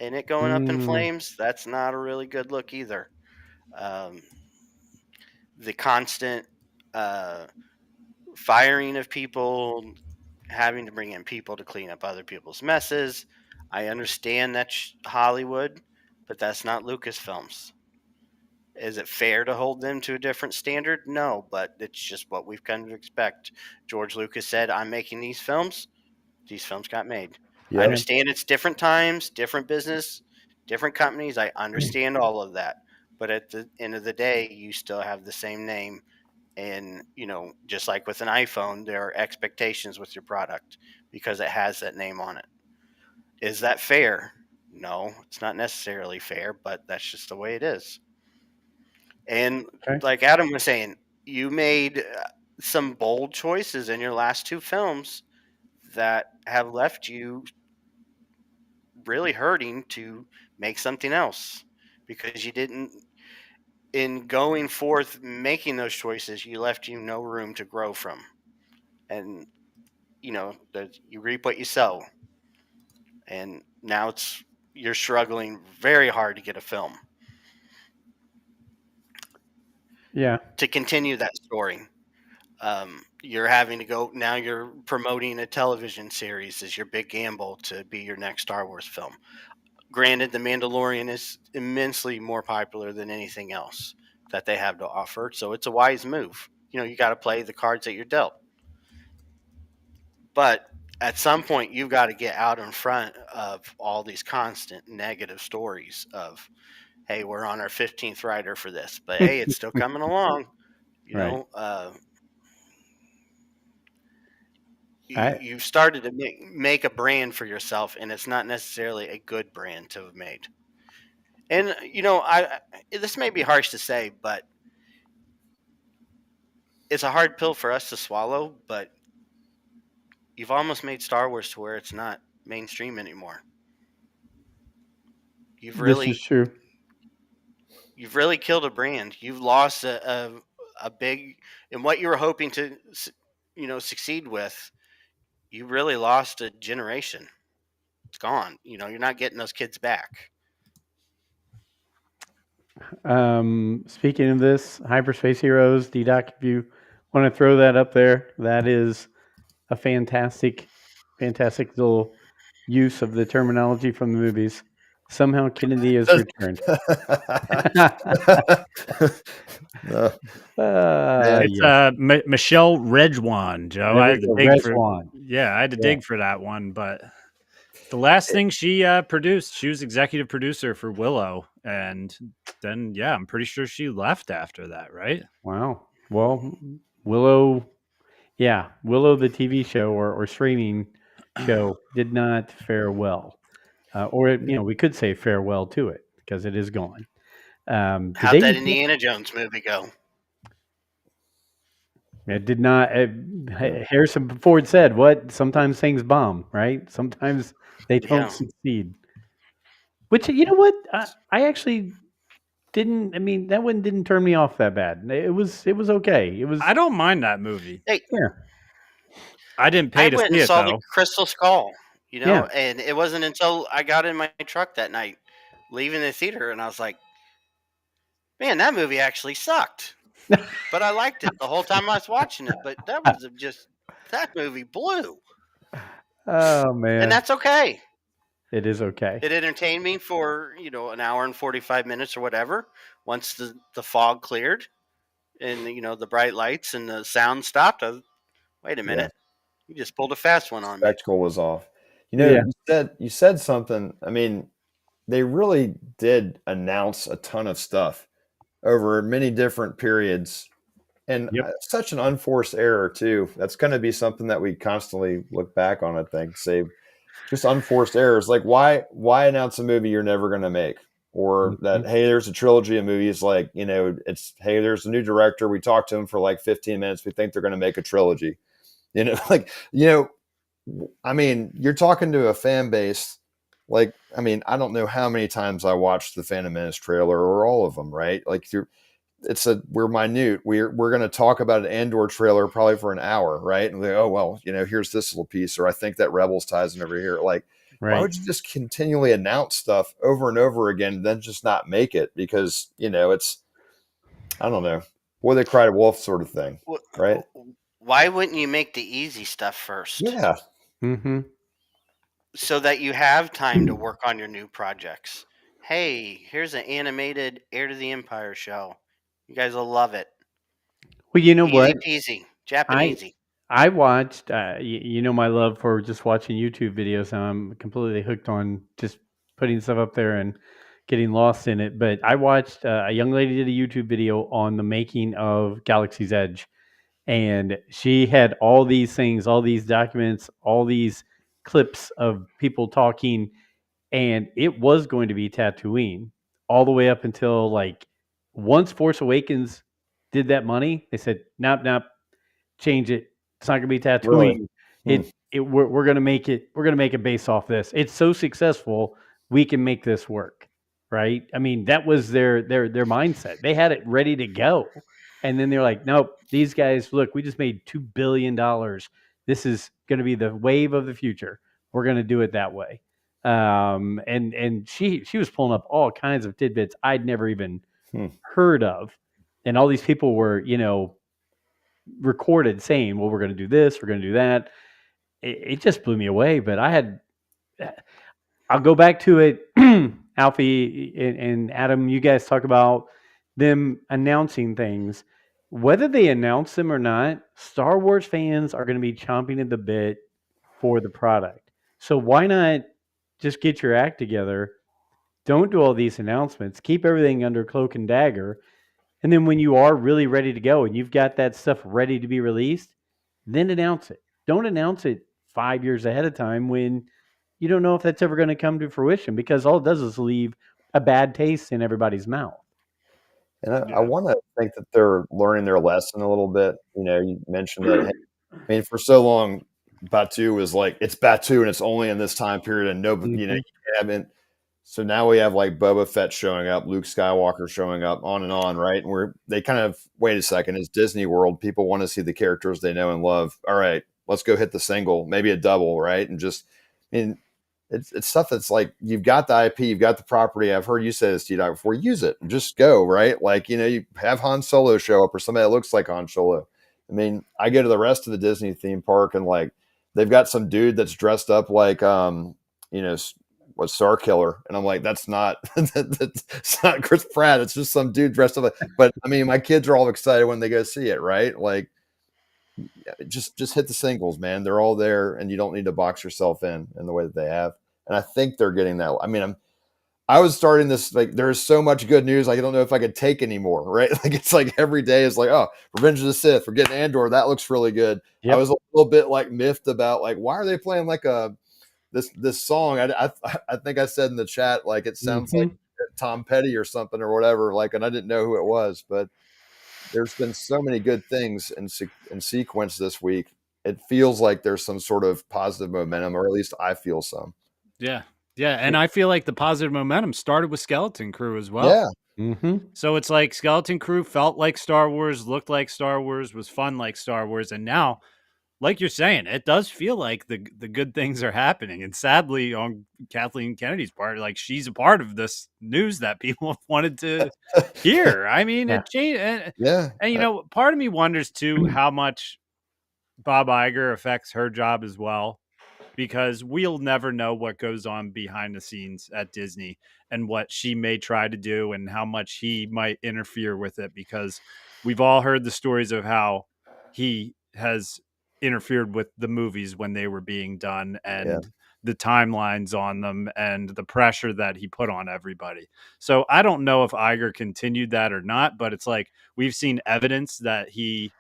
and it going up in flames, that's not a really good look either. The constant firing of people, having to bring in people to clean up other people's messes. I understand that's Hollywood, but that's not Lucasfilms. Is it fair to hold them to a different standard? No, but it's just what we've come to expect. George Lucas said, I'm making these films. These films got made. Yeah. I understand it's different times, different business, different companies. I understand all of that. But at the end of the day, you still have the same name. And, just like with an iPhone, there are expectations with your product because it has that name on it. Is that fair? No, it's not necessarily fair, but that's just the way it is. And like Adam was saying, you made some bold choices in your last two films that have left you really hurting to make something else, because you didn't, in going forth making those choices, you left you no room to grow from. And you reap what you sow, and now you're struggling very hard to get a film to continue that story. You're having to go now. You're promoting a television series as your big gamble to be your next Star Wars film. Granted, The Mandalorian is immensely more popular than anything else that they have to offer, so it's a wise move. You got to play the cards that you're dealt. But at some point, you've got to get out in front of all these constant negative stories of, hey, we're on our 15th rider for this, but hey, it's still coming along. Right. You've started to make a brand for yourself, and it's not necessarily a good brand to have made. And this may be harsh to say, but it's a hard pill for us to swallow. But you've almost made Star Wars to where it's not mainstream anymore. This is true. You've really killed a brand. You've lost a big, and what you were hoping to succeed with. You really lost a generation. It's gone. You're not getting those kids back. Speaking of this, Hyperspace Heroes, D-Doc, if you want to throw that up there, that is a fantastic little use of the terminology from the movies. Somehow Kennedy has returned. It's Michelle Rejwan, Joe. I had to dig I had to dig for that one, but the last thing she produced, she was executive producer for Willow, and then I'm pretty sure she left after that, right? Wow. Well, Willow, the TV show or streaming show did not fare well, or we could say farewell to it because it is gone. How'd that Indiana Jones movie go? It did not. Harrison Ford said, "What? Sometimes things bomb, right? Sometimes they don't succeed." Which, you know what? I actually didn't. I mean, that one didn't turn me off that bad. It was okay. It was. I don't mind that movie. Hey, I didn't pay to see it, though. I went and saw the Crystal Skull, and it wasn't until I got in my truck that night, leaving the theater, and I was like, man, that movie actually sucked. But I liked it the whole time I was watching it. But that movie blew. Oh, man. And that's okay. It is okay. It entertained me for, an hour and 45 minutes or whatever. Once the fog cleared and, the bright lights and the sound stopped, wait a minute. You just pulled a fast one on me. Spectacle was off. You said something. I mean, they really did announce a ton of stuff over many different periods, and such an unforced error too. That's going to be something that we constantly look back on. I think, say, just unforced errors. Like why announce a movie you're never going to make, or that hey, there's a trilogy of movies. Like it's hey, there's a new director. We talked to him for like 15 minutes. We think they're going to make a trilogy. I mean, you're talking to a fan base. Like, I mean, I don't know how many times I watched the Phantom Menace trailer or all of them, right? Like we're minute. We're going to talk about an Andor trailer probably for an hour, right? And oh, well, here's this little piece, or I think that Rebels ties in over here. Like, why would you just continually announce stuff over and over again and then just not make it? Because, it's, I don't know, boy, they cried wolf sort of thing, right? Why wouldn't you make the easy stuff first? Yeah. Mm-hmm. So that you have time to work on your new projects. Hey, here's an animated Heir to the Empire show. You guys will love it. Well, you know what? Easy peasy, Japanesey. I watched, my love for just watching YouTube videos. And I'm completely hooked on just putting stuff up there and getting lost in it. But I watched a young lady did a YouTube video on the making of Galaxy's Edge. And she had all these things, all these documents, all these clips of people talking, and it was going to be Tatooine all the way up until like once Force Awakens did that money, they said, nope, change it. It's not going to be Tatooine. Really? We're going to make it. We're going to make it based off this. It's so successful, we can make this work, right? I mean, that was their mindset. They had it ready to go. And then they're like, nope, these guys, look, we just made $2 billion. This is going to be the wave of the future. We're going to do it that way. And she was pulling up all kinds of tidbits I'd never even heard of. And all these people were, recorded saying, well, we're going to do this, we're going to do that. It just blew me away. But I'll go back to it. Alfie and Adam, you guys talk about them announcing things. Whether they announce them or not, Star Wars fans are going to be chomping at the bit for the product. So why not just get your act together? Don't do all these announcements. Keep everything under cloak and dagger. And then when you are really ready to go and you've got that stuff ready to be released, then announce it. Don't announce it 5 years ahead of time when you don't know if that's ever going to come to fruition, because all it does is leave a bad taste in everybody's mouth. And I want to think that they're learning their lesson a little bit. You mentioned that. I mean, for so long, Batu was like, it's Batu and it's only in this time period, and nobody, you haven't. So now we have like Boba Fett showing up, Luke Skywalker showing up, on and on, right? And they kind of, wait a second, it's Disney World. People want to see the characters they know and love. All right, let's go hit the single, maybe a double, right? And just, it's stuff that's like, you've got the IP, you've got the property. I've heard you say this, T-Dog, before. Use it. Just go, right? Like, you have Han Solo show up or somebody that looks like Han Solo. I mean, I go to the rest of the Disney theme park and like they've got some dude that's dressed up like, was Star Killer, and I'm like, that's not that's not Chris Pratt. It's just some dude dressed up. But I mean, my kids are all excited when they go see it, right? Like, just hit the singles, man. They're all there, and you don't need to box yourself in the way that they have. And I think they're getting that. I mean, I was starting this, like, there's so much good news. Like, I don't know if I could take anymore, right? Like, it's like every day is like, oh, Revenge of the Sith, we're getting Andor. That looks really good. Yep. I was a little bit like miffed about like, why are they playing like this song? I think I said in the chat, like, it sounds like Tom Petty or something or whatever. Like, and I didn't know who it was, but there's been so many good things in sequence this week. It feels like there's some sort of positive momentum, or at least I feel some. Yeah. Yeah. And I feel like the positive momentum started with Skeleton Crew as well. Yeah. Mm-hmm. So it's like Skeleton Crew felt like Star Wars, looked like Star Wars, was fun like Star Wars. And now, like you're saying, it does feel like the good things are happening. And sadly, on Kathleen Kennedy's part, like, she's a part of this news that people have wanted to hear. I mean, it changed. And part of me wonders too how much Bob Iger affects her job as well, because we'll never know what goes on behind the scenes at Disney and what she may try to do and how much he might interfere with it, because we've all heard the stories of how he has interfered with the movies when they were being done, and the timelines on them, and the pressure that he put on everybody. So I don't know if Iger continued that or not, but it's like, we've seen evidence that he,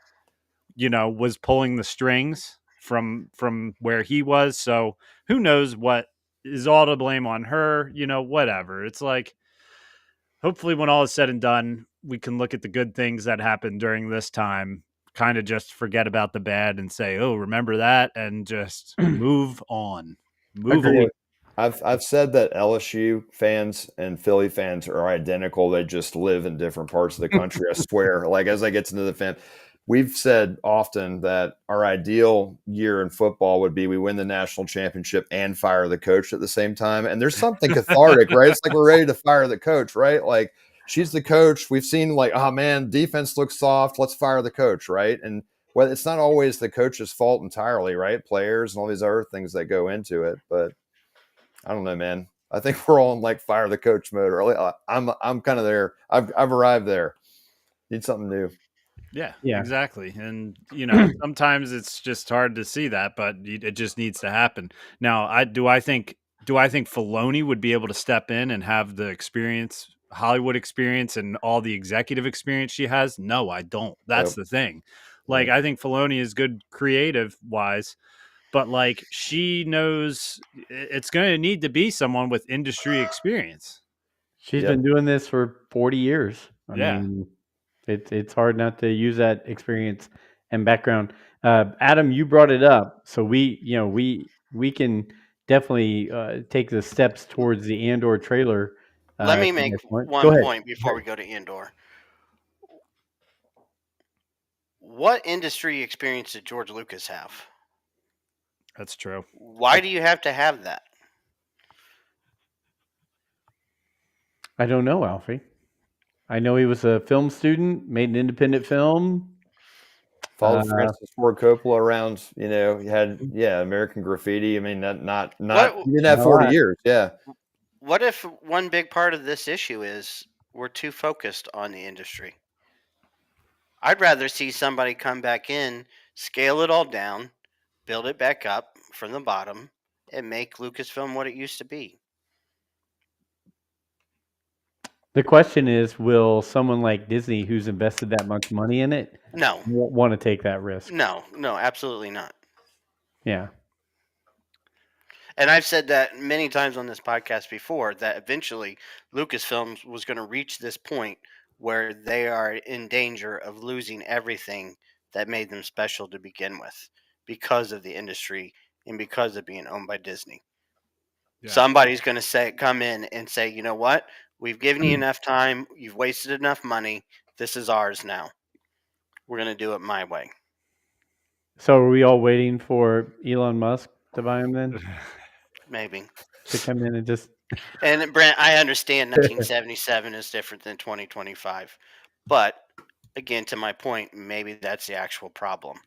was pulling the strings from where he was. So who knows what is all to blame on her, whatever. It's like, hopefully when all is said and done, we can look at the good things that happened during this time, kind of just forget about the bad and say, oh, remember that, and just move on. I've said that LSU fans and Philly fans are identical. They just live in different parts of the country. I swear. Like, as I get to know the fan, we've said often that our ideal year in football would be we win the national championship and fire the coach at the same time. And there's something cathartic, right? It's like we're ready to fire the coach, right? Like, she's the coach. We've seen, like, oh man, defense looks soft. Let's fire the coach, right? And well, it's not always the coach's fault entirely, right? Players and all these other things that go into it. But I don't know, man. I think we're all in like fire the coach mode. Or I'm kind of there. I've arrived there. Need something new. Yeah, exactly. And sometimes it's just hard to see that, but it just needs to happen. Now, do I think Filoni would be able to step in and have the experience, Hollywood experience, and all the executive experience she has? No, I don't. That's the thing. Like, I think Filoni is good creative wise, but like, she knows it's going to need to be someone with industry experience. She's been doing this for 40 years. I mean, it's hard not to use that experience and background. Adam, you brought it up, so we can definitely take the steps towards the Andor trailer. Let me make one point before we go to Andor. What industry experience did George Lucas have? That's true. Why do you have to have that? I don't know, Alfie. I know he was a film student, made an independent film. Followed Uh, Francis Ford Coppola around. You know, you had American Graffiti. I mean, not What you didn't have not a 40 lot. years. Yeah, what if one big part of this issue is we're too focused on the industry? I'd rather see somebody come back in, scale it all down, build it back up from the bottom, and make Lucasfilm what it used to be. The question is, will someone like Disney, who's invested that much money in it, No, want to take that risk? no, absolutely not. Yeah. And I've said that many times on this podcast before that eventually Lucasfilm was going to reach this point where they are in danger of losing everything that made them special to begin with because of the industry and because of being owned by Disney. Yeah. Somebody's going to come in and say, you know what? We've given you enough time. You've wasted enough money. This is ours now. We're going to do it my way. So are we all waiting for Elon Musk to buy him then? Maybe. To come in and just And Brent, I understand 1977 is different than 2025, but again, to my point, maybe that's the actual problem.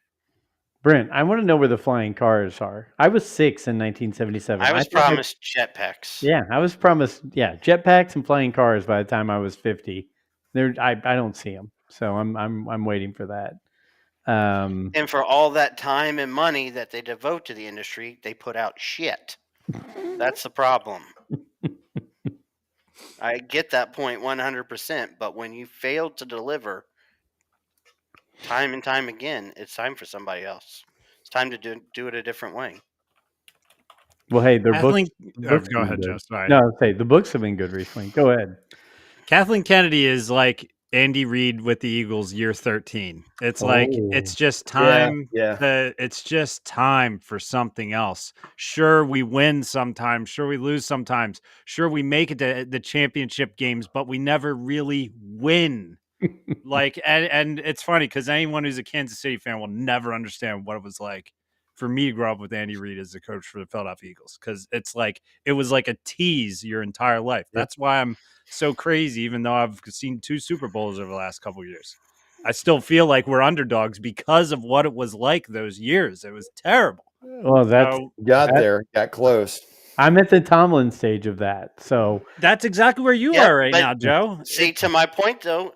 Brent, I want to know where the flying cars are. I was 6 in 1977. I was think promised jetpacks. yeah, I was promised jetpacks and flying cars by the time I was 50. I don't see them, so I'm waiting for that. And for all that time and money that they devote to the industry, they put out shit. That's the problem. I get that point 100%, but when you fail to deliver time and time again, it's time for somebody else. It's time to do it a different way. Well, hey, their books. Kathleen, go ahead, Joe. Sorry. No, I'll say the books have been good recently. Go ahead. Kathleen Kennedy is like Andy Reid with the Eagles year 13. It's like it's just time. It's just time for something else. Sure, we win sometimes. Sure, we lose sometimes. Sure, we make it to the championship games, but we never really win. And it's funny because anyone who's a Kansas City fan will never understand what it was like for me to grow up with Andy Reid as the coach for the Philadelphia Eagles, because it's like it was like a tease your entire life. That's why I'm so crazy, even though I've seen 2 Super Bowls over the last couple of years. I still feel like we're underdogs because of what it was like those years. It was terrible. Well, got close. I'm at the Tomlin stage of that, so that's exactly where you are right now, Joe. See, to my point though,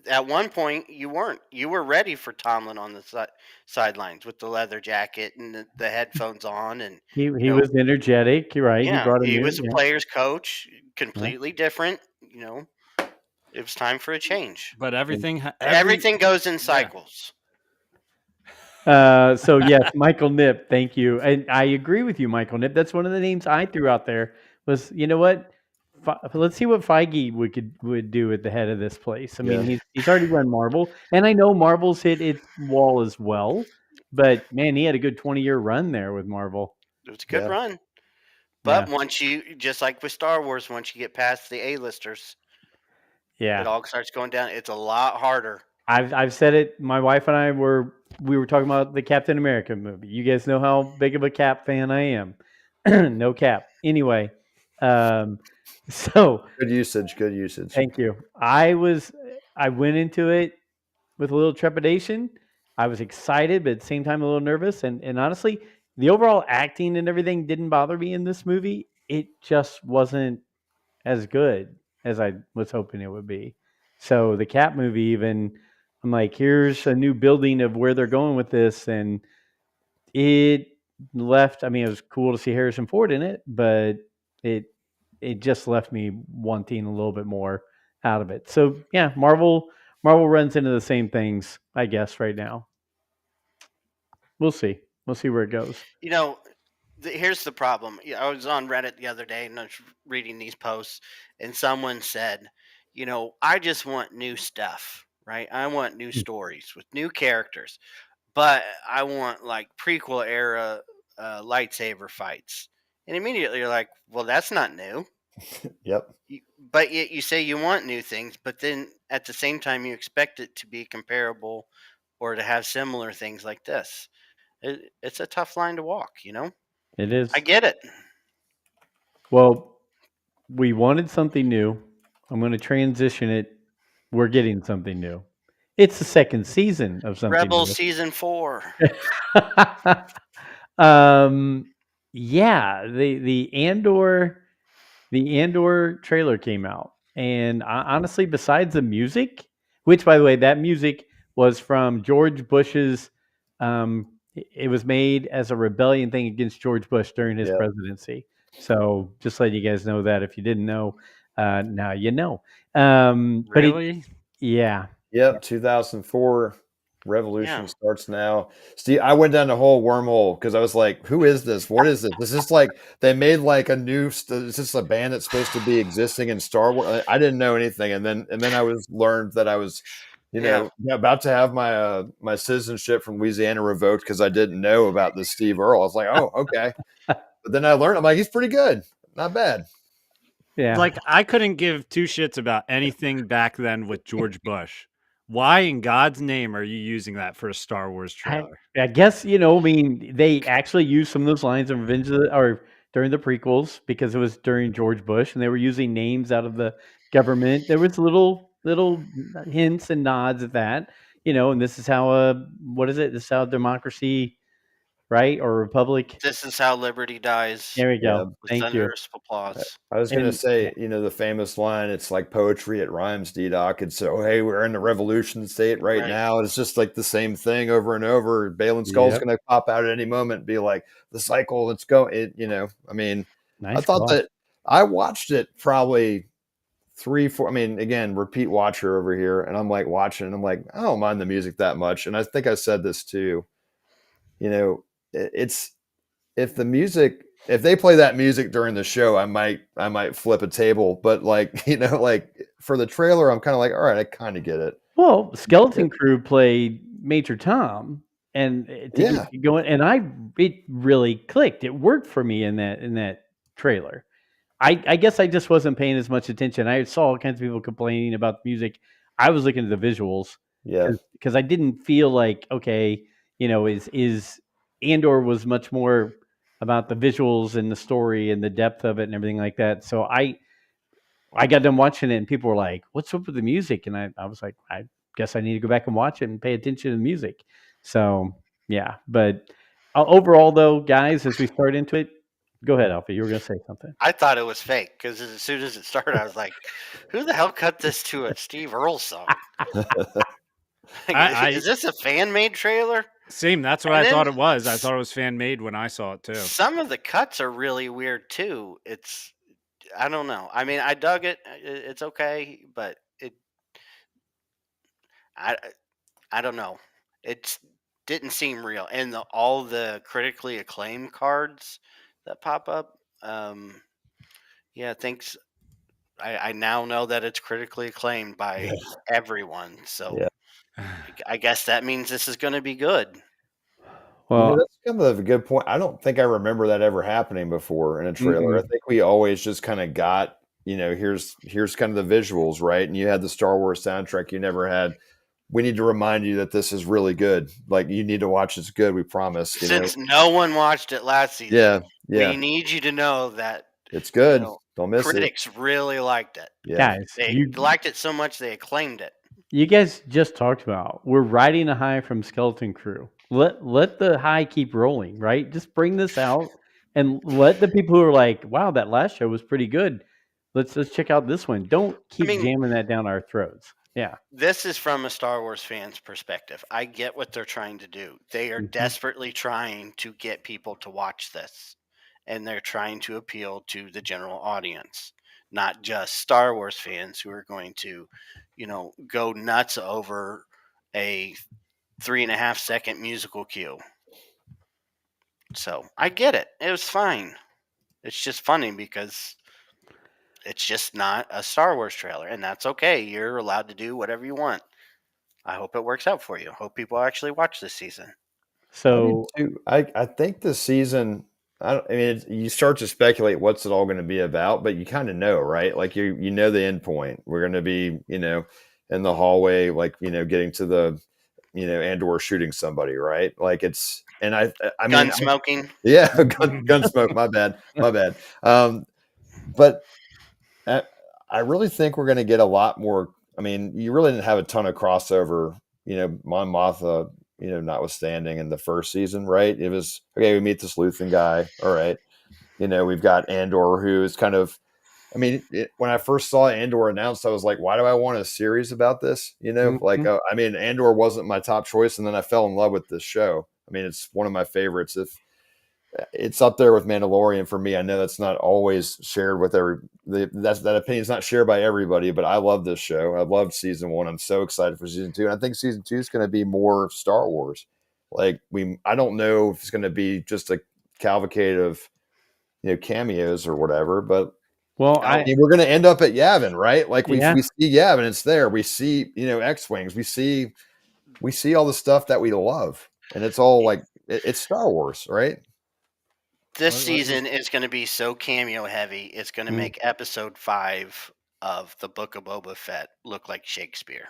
at one point you weren't. You were ready for Tomlin on the sidelines with the leather jacket and the headphones on, and he was energetic. You're right. Yeah, he brought him he in, was a player's coach, completely different. You know, it was time for a change. But everything goes in cycles. So yes, Michael Knipp. Thank you, and I agree with you, Michael Knipp. That's one of the names I threw out there. Was, you know what? Let's see what Feige would do at the head of this place. I mean, he's already run Marvel, and I know Marvel's hit its wall as well. But man, he had a good 20-year run there with Marvel. It was a good run. But once you, just like with Star Wars, once you get past the A-listers, it all starts going down. It's a lot harder. I've said it. My wife and I were talking about the Captain America movie. You guys know how big of a Cap fan I am. No Cap. Anyway, so good usage. Thank you. I went into it with a little trepidation. I was excited, but at the same time a little nervous. And honestly, the overall acting and everything didn't bother me in this movie. It just wasn't as good as I was hoping it would be. So the Cap movie, even, I'm like, here's a new building of where they're going with this, and it left. I mean, it was cool to see Harrison Ford in it, but it just left me wanting a little bit more out of it. So yeah, Marvel runs into the same things, I guess, right now. We'll see. We'll see where it goes. You know, here's the problem. I was on Reddit the other day and I was reading these posts, and someone said, you know, I just want new stuff, right? I want new stories with new characters, but I want like prequel era lightsaber fights. And immediately you're like, well, that's not new. Yep. But yet you say you want new things, but then at the same time you expect it to be comparable or to have similar things like this. It's a tough line to walk, you know? It is. I get it. Well, we wanted something new. I'm going to transition it. We're getting something new. It's the second season of something. Rebels New. season 4. Yeah, the Andor trailer came out, and honestly, besides the music, which by the way, that music was from George Bush's. It was made as a rebellion thing against George Bush during his Yeah. presidency. So just let you guys know that if you didn't know, now you know. But Really? yeah. Yep, 2004 Revolution Yeah. starts now. Steve, I went down the whole wormhole because I was like, "Who is this? What is this? Is this like they made like a new? Is this a band that's supposed to be existing in Star Wars?" I didn't know anything, and then I was learned that I was, about to have my my citizenship from Louisiana revoked because I didn't know about this Steve Earle. I was like, "Oh, okay," but then I learned. I'm like, "He's pretty good, not bad." Yeah. Like, I couldn't give two shits about anything back then with George Bush. Why in God's name are you using that for a Star Wars trailer? I guess, I mean, they actually used some of those lines in or during the prequels because it was during George Bush and they were using names out of the government. There was little hints and nods at that, and this is how what is it? This is how democracy, right? Or republic. This is how liberty dies. There we Yeah. go. With Thank you. thunderous applause. I was going to And- say, the famous line, it's like poetry, it rhymes, D-Doc. And so, hey, we're in the revolution state right Right. now. It's just like the same thing over and over. Balin Skull's Yep. going to pop out at any moment and be like, the cycle, let's go. I mean, Nice I thought call. that I watched it probably 3-4. I mean, again, repeat watcher over here. And I'm like watching and I'm like, I don't mind the music that much. And I think I said this too. It's if the music if they play that music during the show, I might flip a table. But like for the trailer, I'm kind of like, all right, I kind of get it. Well, Skeleton Crew played Major Tom, and to Yeah. get going, and it really clicked. It worked for me in that trailer. I guess I just wasn't paying as much attention. I saw all kinds of people complaining about the music. I was looking at the visuals Yeah. because I didn't feel like okay, is Andor was much more about the visuals and the story and the depth of it and everything like that. So I got done watching it and people were like, "What's up with the music?" And I was like, "I guess I need to go back and watch it and pay attention to the music." So yeah, but overall though, guys, as we start into it, go ahead, Alfie. You were going to say something. I thought it was fake because as soon as it started, I was like, "Who the hell cut this to a Steve Earle song? Is this a fan-made trailer?" Same. That's what And I thought then it was. I thought it was fan made when I saw it too. Some of the cuts are really weird too. I don't know. I mean, I dug it. It's okay, but I don't know. It didn't seem real. And all the critically acclaimed cards that pop up, yeah, thanks. I now know that it's critically acclaimed by everyone. So Yeah. I guess that means this is going to be good. Well, that's kind of a good point. I don't think I remember that ever happening before in a trailer. I think we always just kind of got, here's kind of the visuals, right? And you had the Star Wars soundtrack. You never had. We need to remind you that this is really good. Like you need to watch. It's good. We promise. Since no one watched it last season, yeah, we need you to know that it's good. Don't miss it. critics really liked it. guys, They liked it so much they acclaimed it. you guys just talked about we're riding a high from Skeleton Crew. Let the high keep rolling, right? Just bring this out and let the people who are like, "Wow, that last show was pretty good. Let's check out this one." Don't keep jamming that down our throats. Yeah. This is from a Star Wars fan's perspective. I get what they're trying to do. They are desperately trying to get people to watch this, and they're trying to appeal to the general audience, not just Star Wars fans who are going to, go nuts over a 3.5-second musical cue. So I get it. It was fine. It's just funny because it's just not a Star Wars trailer, and that's okay. You're allowed to do whatever you want. I hope it works out for you. Hope people actually watch this season. So I think this season. You start to speculate what's it all going to be about, but you kind of know, right? Like you know the end point. We're going to be, in the hallway, like getting to the, Andor shooting somebody, right? Like it's, and I mean, gun smoking. Yeah, gun smoke. My bad. But I really think we're going to get a lot more. I mean, you really didn't have a ton of crossover Mon Mothma, notwithstanding in the first season, right? It was okay. We meet this Luthen guy. All right, we've got Andor, who is kind of. I mean, when I first saw Andor announced, I was like, why do I want a series about this? Andor wasn't my top choice, and then I fell in love with this show. I mean, it's one of my favorites. If it's up there with Mandalorian for me, I know that's not always shared with that opinion is not shared by everybody, but I love this show. I loved season 1. I'm so excited for season 2, and I think season 2 is going to be more Star Wars. I don't know if it's going to be just a cavalcade of cameos or whatever, but Well, we're going to end up at Yavin, right? Like we Yeah. see Yavin, it's there. We see X-wings. We see all the stuff that we love, and it's all like it's Star Wars, right? This season is going to be so cameo heavy. It's going to make episode 5 of the Book of Boba Fett look like Shakespeare.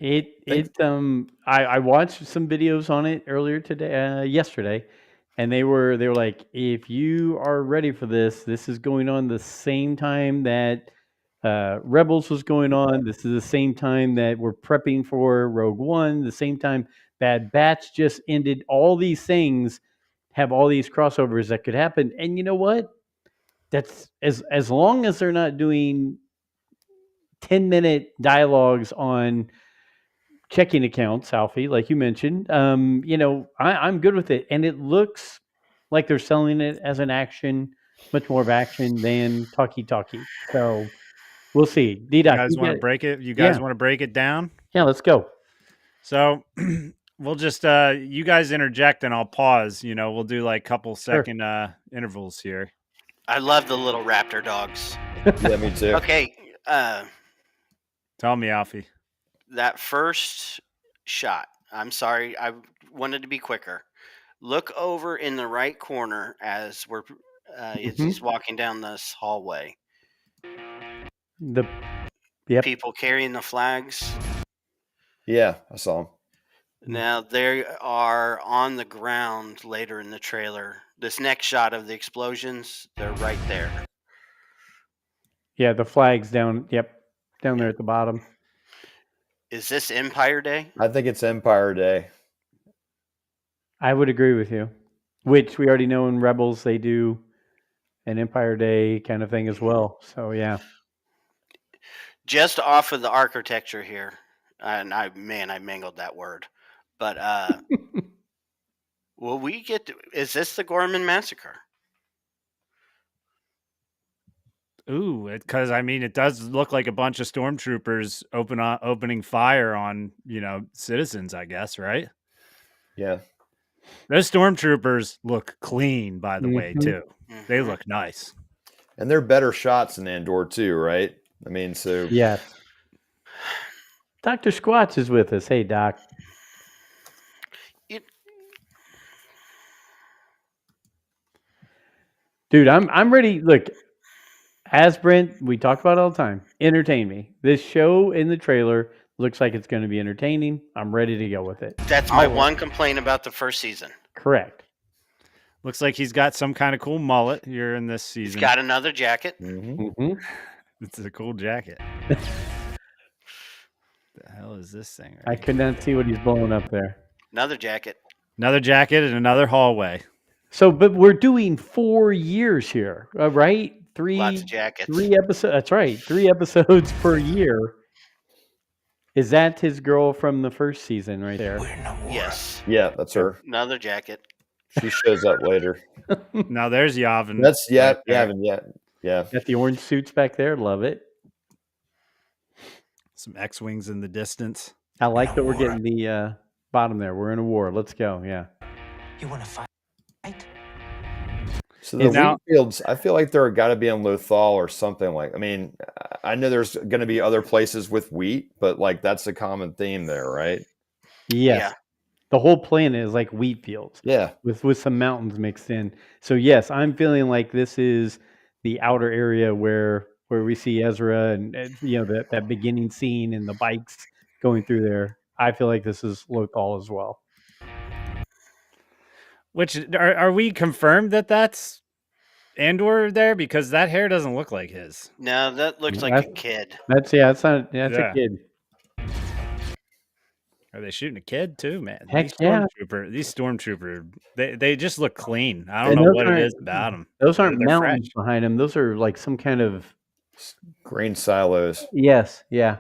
I watched some videos on it yesterday, and they were like, if you are ready for this is going on the same time that Rebels was going on. This is the same time that we're prepping for Rogue One. The same time Bad Batch just ended. All these things have all these crossovers that could happen. And you know what? That's as long as they're not doing 10-minute dialogues on checking accounts, Alfie, like you mentioned, I'm good with it. And it looks like they're selling it as an action, much more of action than talkie. So we'll see. D-Doc, You guys want to break it? You guys want to break it down? Yeah, let's go. So we'll just you guys interject and I'll pause. We'll do like couple second intervals here. I love the little raptor dogs. Yeah, me too. Okay, Tell me, Alfie. that first shot. I'm sorry, I wanted to be quicker. Look over in the right corner as he's walking down this hallway. People carrying the flags. Yeah, I saw him. Now they are on the ground later in the trailer. This next shot of the explosions, they're right there. Yeah, the flag's down. Yep, down there at the bottom. Is this Empire Day? I think it's Empire Day. I would agree with you. Which we already know in Rebels they do an Empire Day kind of thing as well. So yeah. Just off of the architecture here, and I mangled that word. But will we get is this the Gorman Massacre? Ooh, because it does look like a bunch of stormtroopers opening fire on citizens, I guess, right? Yeah, those stormtroopers look clean, by the way, too. They look nice, and they're better shots than Andor too, right? So yes. Dr. Squatch is with us. Hey, Doc. Dude, I'm ready. Look, as Brent, we talk about it all the time. Entertain me. This show in the trailer looks like it's going to be entertaining. I'm ready to go with it. That's my one complaint about the first season. Correct. Looks like he's got some kind of cool mullet here in this season. He's got another jacket. It's a cool jacket. The hell is this thing? I could not see what he's blowing up there. Another jacket. Another jacket in another hallway. So, but we're doing 4 years here, right? Lots of jackets. 3 episodes. That's right. 3 episodes per year. Is that his girl from the first season right there? Yes. Yeah, that's her. Another jacket. She shows up later. Now there's Yavin. That's Yavin. Yeah. Got the orange suits back there. Love it. Some X-wings in the distance. I like that we're getting the bottom there. We're in a war. Let's go. Yeah. You want to fight? So the wheat fields, I feel like they're got to be on Lothal or something like. I know there's going to be other places with wheat, but like that's a common theme there, right? Yes. Yeah. The whole planet is like wheat fields. Yeah. With some mountains mixed in. So yes, I'm feeling like this is the outer area where we see Ezra and that beginning scene and the bikes going through there. I feel like this is Lothal as well. Which are we confirmed that that's Andor there? Because that hair doesn't look like his. No, that looks like a kid. That's a kid. Are they shooting a kid too, man? Heck yeah. These stormtrooper, they just look clean. I don't And know those what it aren't- is about them. Those aren't They're mountains fresh. behind them. Those are like some kind of Green silos. yes, yeah.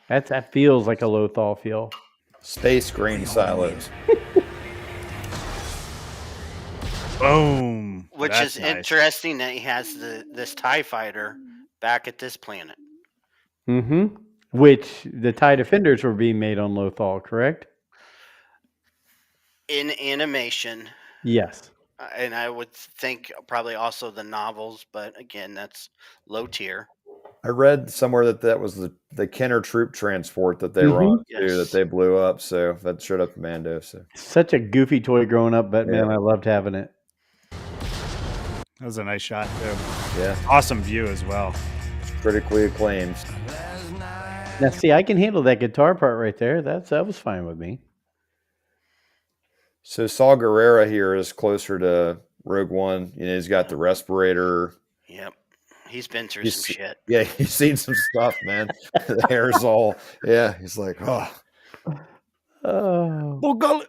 That feels like a Lothal feel. Space green silos. Boom. Which That's is nice. interesting that he has this TIE fighter back at this planet. Mm-hmm. Which the TIE Defenders were being made on Lothal, correct? In animation, Yes. and I would think probably also the novels, but again, that's low tier. I read somewhere that was the Kenner troop transport that they were on too, Yes. that they blew up. So that showed up in Mando. So Such a goofy toy growing up, but Yeah. man, I loved having it. That was a nice shot too. yeah, Awesome view as well. critically acclaimed. Now, see, I can handle that guitar part right there. That was fine with me. So Saw Gerrera here is closer to Rogue One. You know, he's got the respirator. Yep. He's been through He's- some shit. Yeah, he's seen some stuff, man. The hair's all he's like, oh. Oh, Borgullet.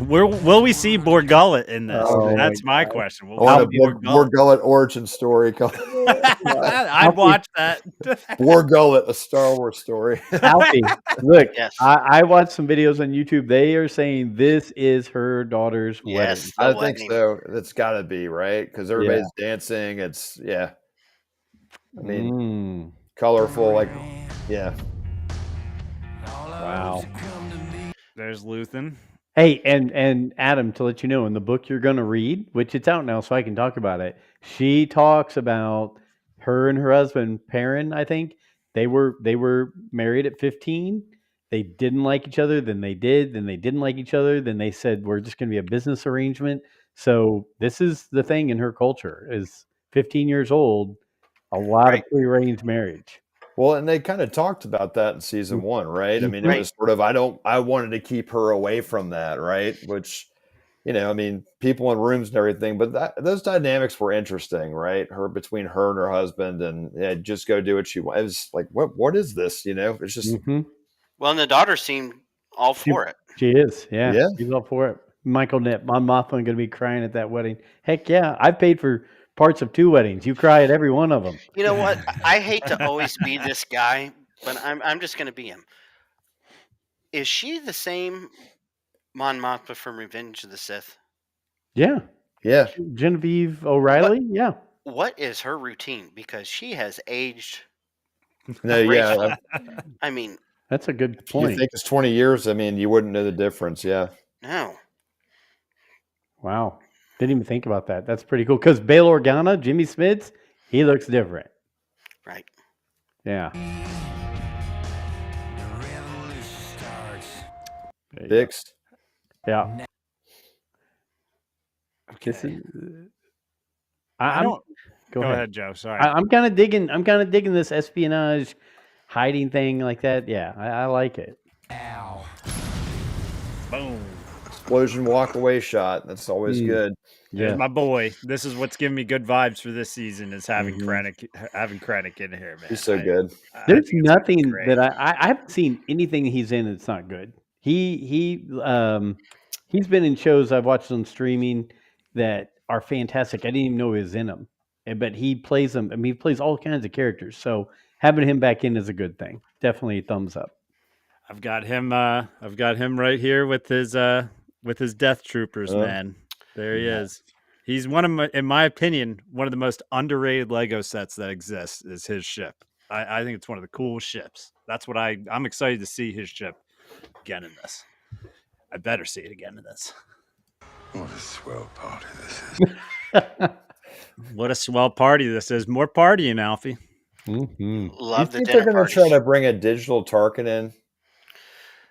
Where will we see Borgullet in this? Oh, That's my my God. question. I Will want we a see Borgullet? Borgullet origin story. I'd watch that. Borgullet, a Star Wars story. Alfie, look, Yes. I watched some videos on YouTube. They are saying this is her daughter's wedding. Yes. I the think wedding. so. It's got to be right because everybody's dancing. It's I mean, colorful, like Wow. There's Luthen. Hey, and Adam, to let you know, in the book you're going to read, which it's out now, so I can talk about it. She talks about her and her husband, Perrin. I think they were married at 15. They didn't like each other. Then they did. Then they didn't like each other. Then they said we're just going to be a business arrangement. So this is the thing in her culture: is 15 years old, a lot Right. of prearranged marriage. Well, and they kind of talked about that in season 1, right? I mean, it Right. was sort of I wanted to keep her away from that, right? Which, you know, I mean, people in rooms and everything, but those dynamics were interesting, right? Between her and her husband, and just go do what she wants. It was like, what is this? You know, it's just Mhm. Well, and the daughter seemed all for it. She is, yeah. Yeah. She's all for it. Michael Knipp, Mon Mothma going to be crying at that wedding. Heck yeah, I paid for parts of 2 weddings. You cry at every one of them. You know what? I hate to always be this guy, but I'm just going to be him. Is she the same Mon Mothma from Revenge of the Sith? Yeah, yeah. Genevieve O'Reilly. Yeah, What is her routine? Because she has aged. No, yeah. I mean, that's a good If you point. think it's 20 years, I mean, you wouldn't know the difference. Yeah. no. Wow, didn't even think about that. That's pretty cool. Because Bail Organa, Jimmy Smits, he looks different. Right. Yeah. There you go. Fixed. Yeah. This is, I I'm, don't. go Go ahead. ahead, Joe. Sorry. I'm kind of digging. I'm kind of digging this espionage, hiding thing like that. Yeah, I like it. Boom. Explosion walk away shot. That's always good. There's Yeah. my boy. This is what's giving me good vibes for this season is having Mhm. Krennic in here, man. He's so good. I There's think it's gonna be nothing great. that I haven't seen anything he's in that's not good. He's been in shows I've watched on streaming that are fantastic. I didn't even know he was in them, but he plays them. I mean, he plays all kinds of characters. So having him back in is a good thing. Definitely a thumbs up. I've got him right here with his Death Troopers, man. There he is. He's in my opinion, one of the most underrated Lego sets that exists is his ship. I think it's one of the coolest ships. That's what I'm excited to see his ship again in this. I better see it again in this. What a swell party this is. What a swell party this is. More partying, Alfie. Mm-hmm. Love Do the you think they're dinner going to try parties. to bring a digital Tarkin in?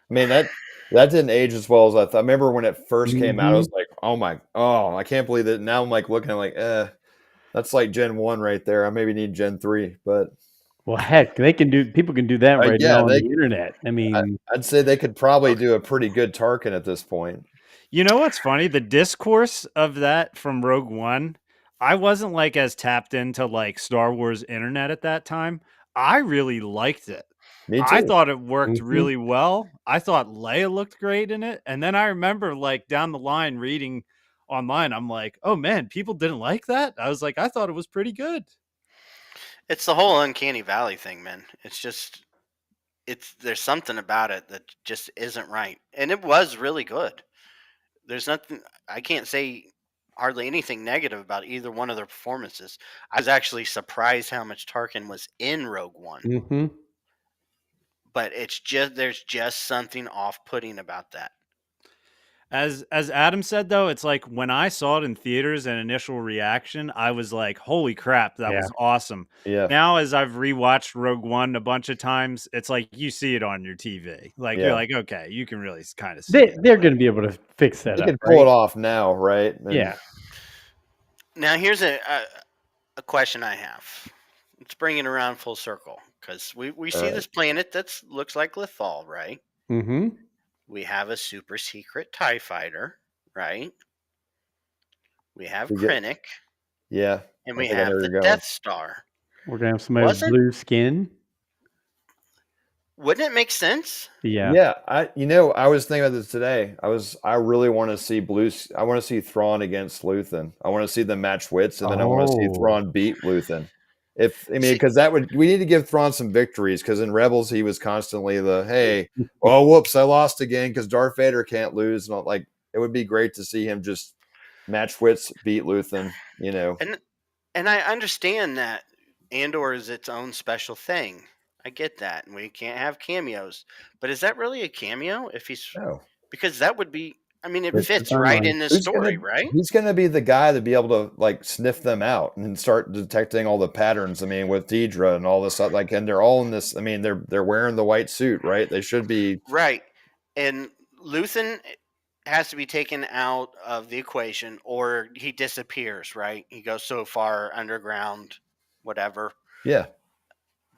I mean, that didn't age as well as I thought. I remember when it first came out, I was like, I can't believe it. Now I'm like looking at like, that's like Gen 1 right there. I maybe need Gen 3, but Well, heck, people can do that right yeah, now on they- the internet. I mean, I'd say they could probably do a pretty good Tarkin at this point. You know what's funny? The discourse of that from Rogue One, I wasn't like as tapped into like Star Wars internet at that time. I really liked it. Me I too. thought it worked Mhm. really well. I thought Leia looked great in it. And then I remember like down the line reading online, I'm like, oh man, people didn't like that. I was like, I thought it was pretty good. It's the whole uncanny valley thing, man. It's just there's something about it that just isn't right. And it was really good. There's nothing I can't say hardly anything negative about either one of their performances. I was actually surprised how much Tarkin was in Rogue One, Mm-hmm. but it's just there's just something off-putting about that. As Adam said though, it's like when I saw it in theaters and initial reaction, I was like, holy crap, that Yeah. was awesome. Yeah. Now as I've rewatched Rogue One a bunch of times, it's like you see it on your TV. Like Yeah. you're like, okay, you can really kind of see They're it. going to be able to fix that They up, can pull right? it off now, right? And Yeah. Now here's a question I have. Let's bring it around full circle because we see right. this planet that looks like Lothal, right? Mm-hmm. We have a super secret TIE fighter, right? We have We get- Krennic, Yeah. and I we think I know have where the you're going. Death Star. We're going to have somebody with Wasn't- blue skin. Wouldn't it make sense? Yeah. Yeah, I was thinking about this today. I really want to see I want to see Thrawn against Luthen. I want to see them match wits, and then I want to see Oh. Thrawn beat Luthen. We See- because we need to give Thrawn some victories, because in Rebels he was constantly hey, oh whoops, I lost again, because Darth Vader can't lose, and all, like, it would be great to see him just match wits, beat Luthen. And I understand that Andor is its own special thing. I get that, and we can't have cameos. But is that really a cameo? If he's No. because that would be. I mean, it It's the fits right timeline. in this Who's story, gonna- right? He's going to be the guy to be able to like sniff them out and start detecting all the patterns. I mean, with Deidre and all this stuff, like, and they're all in this. I mean, they're wearing the white suit, right? They should be. Right. And Luthen has to be taken out of the equation, or he disappears. Right? He goes so far underground, whatever. Yeah.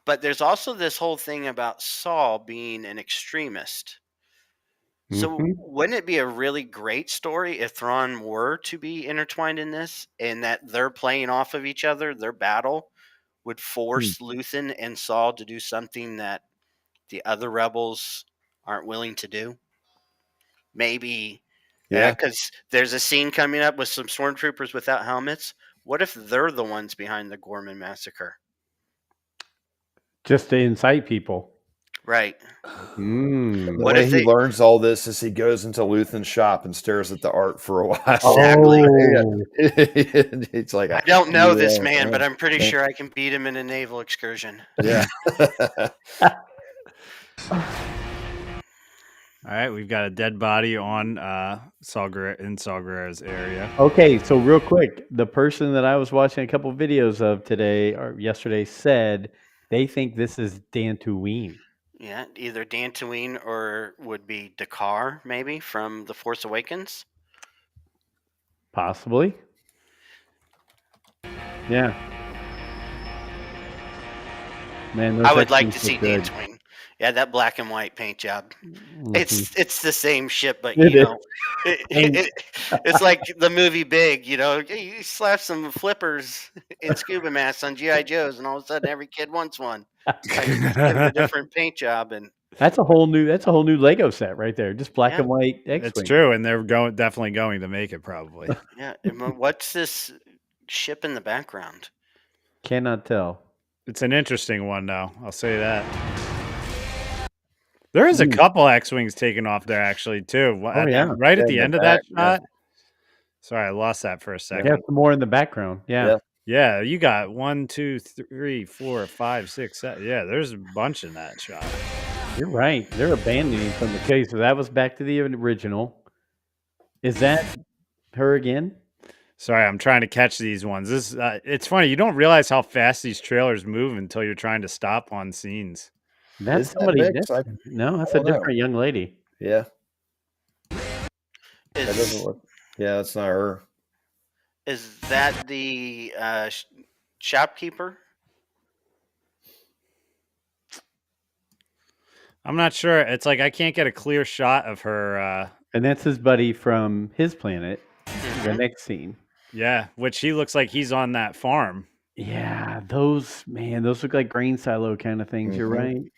But there's also this whole thing about Saul being an extremist. So Mhm. wouldn't it be a really great story if Thrawn were to be intertwined in this, and that they're playing off of each other? Their battle would force Luthen and Saul to do something that the other rebels aren't willing to do. Maybe, Yeah. because there's a scene coming up with some stormtroopers without helmets. What if they're the ones behind the Gorman massacre? Just to incite people. Right. Mm. The What way if he they- learns all this is he goes into Luthen's shop and stares at the art for a while. Exactly. Oh. It's like, I don't know this yeah, man, but I'm pretty yeah. sure I can beat him in a naval excursion. Yeah. All right, we've got a dead body on Saul Guerrero's area. Okay, so real quick, the person that I was watching a couple videos of today or yesterday said they think this is Dantooine. Yeah, either Dantooine or would be Dakar, maybe from The Force Awakens. Possibly. Yeah. Man, those I would like to X-Wings see look good. Dantooine. Yeah, that black and white paint job. Mhm. It's the same shit, but It you is. know, it's like the movie Big. You know, you slap some flippers in scuba masks on GI Joes, and all of a sudden every kid wants one. Like, just give it a different paint job, and That's a whole new Lego set right there. Just black Yeah. and white X-Wing. It's true, and they're definitely going to make it probably. yeah. And what's this ship in the background? Cannot tell. It's an interesting one, though. I'll say that. There is a Mm. couple X-wings taken off there, actually, too. Oh, yeah. Right at Yeah, the in the end of that back, yeah. shot. Sorry, I lost that for a second. Yeah, some more in the background. Yeah. Yeah. Yeah, you got 1, 2, 3, 4, 5, 6, 7. Yeah, there's a bunch in that shot. You're right. They're abandoning from the case. So that was back to the original. Is that her again? Sorry, I'm trying to catch these ones. This it's funny. You don't realize how fast these trailers move until you're trying to stop on scenes. That's Is that somebody. Vix? No, that's I a don't know. different young lady. Yeah. That Is doesn't look. Yeah, that's not her. is that the shopkeeper? I'm not sure. It's like I can't get a clear shot of her. And that's his buddy from his planet. The Mhm. next scene. Yeah, which he looks like he's on that farm. Yeah, those look like grain silo kind of things. You're Mhm. right.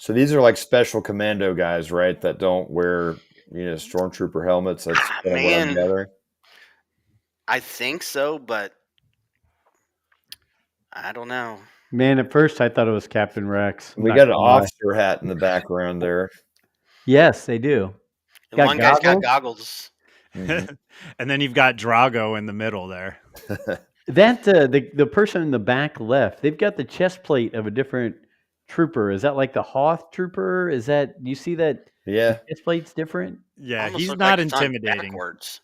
So these are like special commando guys, right? That don't wear, stormtrooper helmets. That's kind of what I'm Man, gathering. I think so, but I don't know. Man, at first I thought it was Captain Rex. I'm We not got an gonna lie. officer hat in the background there. Yes, they do. And Got one guy's got goggles? goggles. Mhm. And then you've got Drago in the middle there. That the person in the back left, they've got the chest plate of a different trooper. Is that like the Hoth trooper? Is that you see that Yeah. chest plate's different? Yeah, Almost he's look not like it's on intimidating. backwards.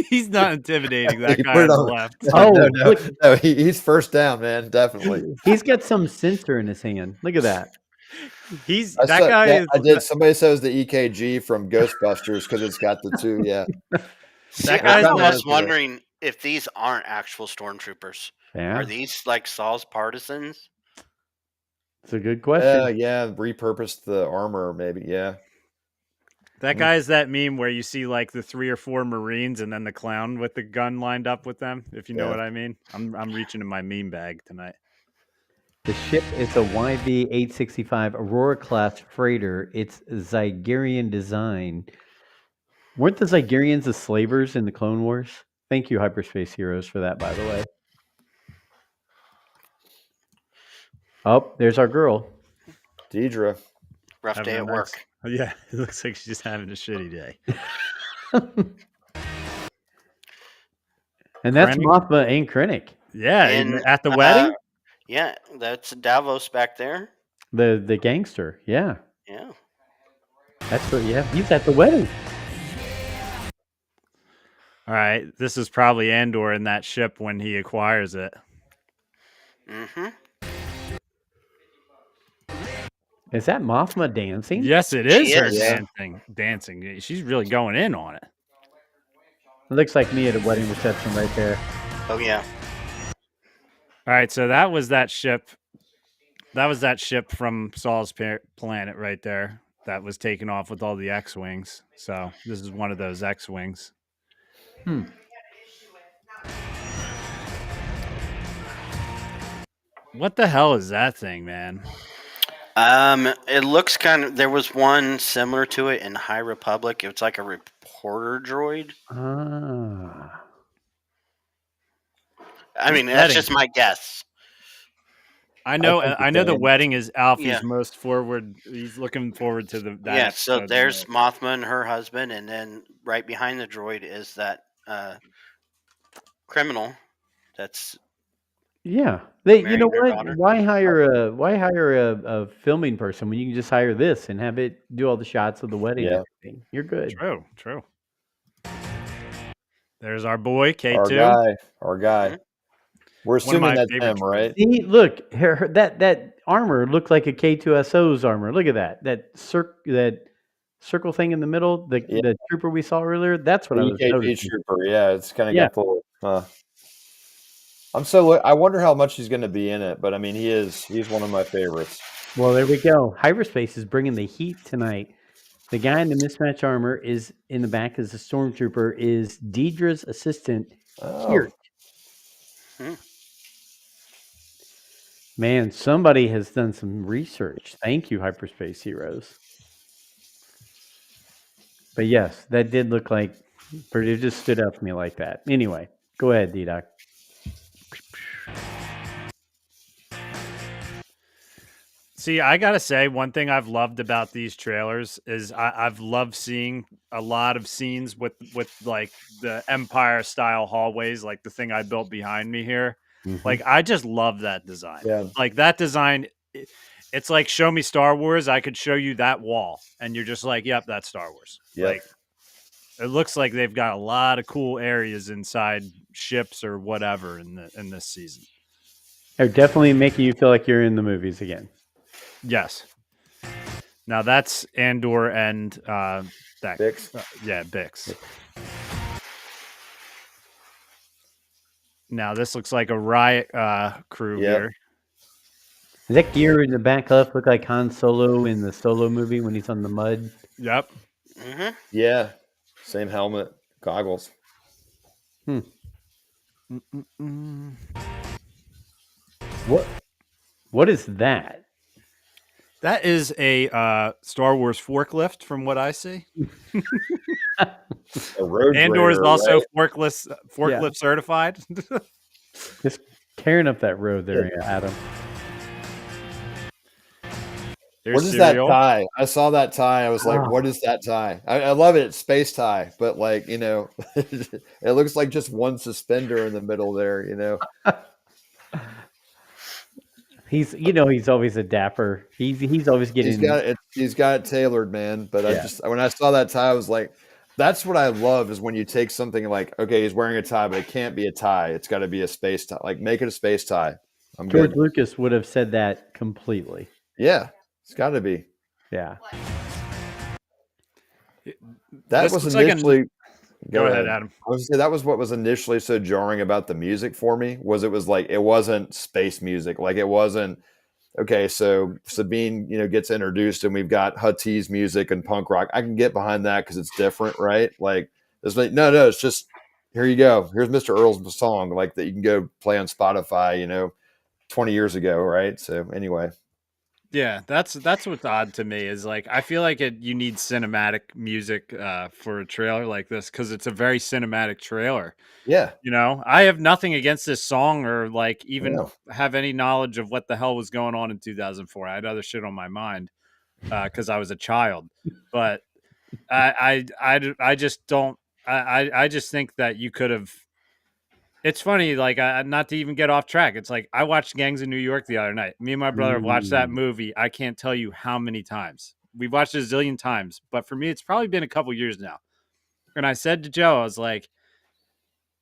He's not intimidating, that You guy put on it the on- left. Oh, no, look. no, he's first down, man. Definitely. He's got some sensor in his hand. Look at that. He's I that saw- guy yeah, is I did. Somebody says the EKG from Ghostbusters because it's got the two. Yeah. See, That I'm guy's the- almost wondering if these aren't actual stormtroopers. Yeah, Are these like Saul's partisans? it's a good question. Yeah. Repurposed the armor, maybe. Yeah. that guy is that meme where you see like the 3 or 4 Marines and then the clown with the gun lined up with them, if you know Yeah. what I mean. I'm reaching in my meme bag tonight. The ship is a YV-865 Aurora class freighter. It's Zygerian design. Weren't the Zygerians the slavers in the Clone Wars? Thank you, Hyperspace Heroes, for that, by the way. Oh, there's our girl. Deidre. Rough Having day a at nice- work. Yeah, it looks like she's just having a shitty day. And that's Krennic? Mothma and Krennic, Yeah, And, at the wedding. Yeah, that's Davos back there. the gangster. Yeah, Yeah. that's what. Yeah, he's at the wedding. All right, this is probably Andor in that ship when he acquires it. Mm-hmm. Is that Mothma dancing? Yes, it is She her is. dancing. She's really going in on it. It looks like me at a wedding reception right there. Oh yeah. All right, so that was that ship. That was that ship from Saul's planet right there that was taken off with all the X-wings. So this is one of those X-wings. What the hell is that thing, man? It looks kind of. There was one similar to it in High Republic. It's like a reporter droid. Ah, I mean, Wedding. that's just my guess. I know. think I know the it's wedding is Alfie's Yeah. most forward. He's looking forward to that. Yeah. So episode there's the most. Mothma and her husband, and then right behind the droid is that criminal. That's yeah. They, you Marrying know their what? daughter. Why hire a filming person when you can just hire this and have it do all the shots of the wedding? Yeah. And everything? You're good. True. There's our boy Our K2. guy. Mhm. We're One of assuming my that's favorite him, right? See, look, that armor looked like a K2SO's armor. Look at that. That circle thing in the middle, Yeah. the trooper we saw earlier. That's what I The was EKG noticing. trooper. Yeah, it's kind of Yeah. got the little. I wonder how much he's going to be in it, but I mean, he's one of my favorites. Well, there we go. Hyperspace is bringing the heat tonight. The guy in the mismatch armor is in the back as a stormtrooper is Deidre's assistant, Oh, Kirt. Hmm. Man, somebody has done some research. Thank you, Hyperspace Heroes. But yes, that did look like, but it just stood out to me like that. Anyway, go ahead, D-Doc. See, I gotta say, one thing I've loved about these trailers is I've loved seeing a lot of scenes with like the Empire style hallways, like the thing I built behind me here. Like, I just love that design. yeah. Like that design, it's like show me Star Wars. I could show you that wall, and you're just like, yep, that's Star Wars. Yep. Like, it looks like they've got a lot of cool areas inside ships or whatever in this season. They're definitely making you feel like you're in the movies again. Yes. Now that's Andor and that Bix. yeah, Bix. Now this looks like a riot crew Yep. here. Does that gear in the back left look like Han Solo in the Solo movie when he's on the mud? Yep. Mm-hmm. Yeah. Same helmet, goggles. What is that? That is a Star Wars forklift, from what I see. A road Andor is grader, also right? forklift certified. Just tearing up that road there, Yeah. Adam. There's What is that cereal. tie? I saw that tie. I was like, Ah. what is that tie? I love it. It's space tie, but like, you know, it looks like just one suspender in the middle there, you know. He's he's always a dapper. He's always getting He's got it tailored, man. But I Yeah. just when I saw that tie, I was like, that's what I love is when you take something like, okay, he's wearing a tie, but it can't be a tie. It's got to be a space tie. Like make it a space tie. I'm George good. Lucas would have said that completely. Yeah, it's got to be. Yeah. That This was looks like initially. Go ahead, Adam. I was gonna say that was what was initially so jarring about the music for me was it was like it wasn't space music, like it wasn't okay. So Sabine, you know, gets introduced, and we've got Huttese music and punk rock. I can get behind that because it's different, right? Like it's like no, it's just here you go. Here's Mr. Earl's song, like that you can go play on Spotify, you know, 20 years ago, right? So anyway, Yeah, that's what's odd to me is like I feel like you need cinematic music for a trailer like this because it's a very cinematic trailer. yeah, You know, I have nothing against this song or like even no. have any knowledge of what the hell was going on in 2004. I had other shit on my mind because I was a child, but I just don't. I just think that you could have. It's funny, like not to even get off track. It's like I watched Gangs of New York the other night. Me and my brother have watched that movie. I can't tell you how many times. We've watched it a zillion times, but for me, it's probably been a couple years now. And I said to Joe, I was like,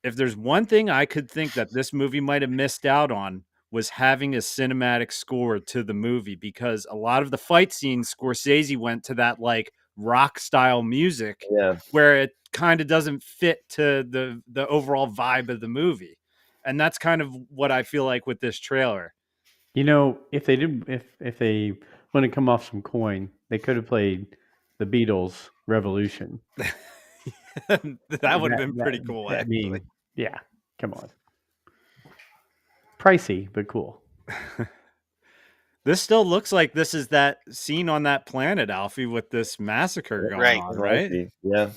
if there's one thing I could think that this movie might have missed out on was having a cinematic score to the movie because a lot of the fight scenes, Scorsese went to that like rock style music Yeah, where it kind of doesn't fit to the overall vibe of the movie. And that's kind of what I feel like with this trailer. If they did, if they want to come off some coin, they could have played the Beatles' Revolution. That would have been pretty cool. I Actually. mean, yeah, come on. Pricey, but cool. This still looks like this is that scene on that planet, Alfie, with this massacre going Right. on, right? Yeah.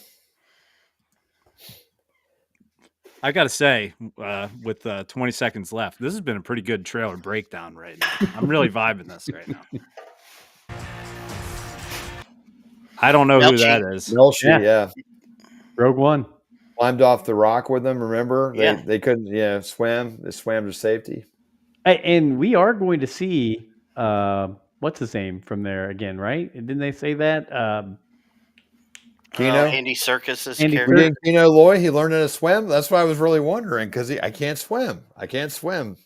I gotta say, with 20 seconds left, this has been a pretty good trailer breakdown right now. I'm really vibing this right now. I don't know who that is. Melshi, yeah. Rogue One. Climbed off the rock with them, remember? Yeah. They couldn't, swim. They swam to safety. And we are going to see what's his name from there again, right? Didn't they say that? Keno? Andy Serkis's Andy character. We didn't Keno Loy, he learned how to swim. That's what I was really wondering, because I can't swim. I can't swim.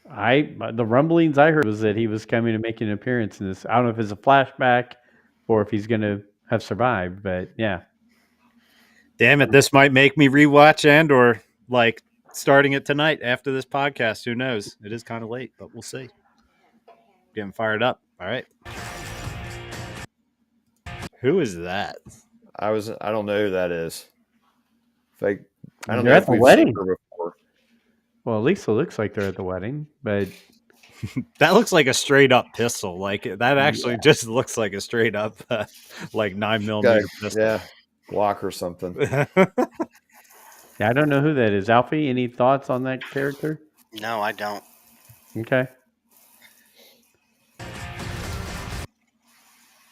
The rumblings I heard was that he was coming to make an appearance in this. I don't know if it's a flashback or if he's going to have survived, but yeah. Damn it, this might make me rewatch or like starting it tonight after this podcast. Who knows? It is kind of late, but we'll see. Getting fired up. All right. Who is that? I don't know who that is. I don't They're know at if the we've wedding. seen her before. Well, at least it looks like they're at the wedding, but That looks like a straight up pistol. Like that actually just looks like a straight up like 9mm pistol. Yeah, Glock or something. yeah, I don't know who that is. Alfie, any thoughts on that character? No, I don't. Okay.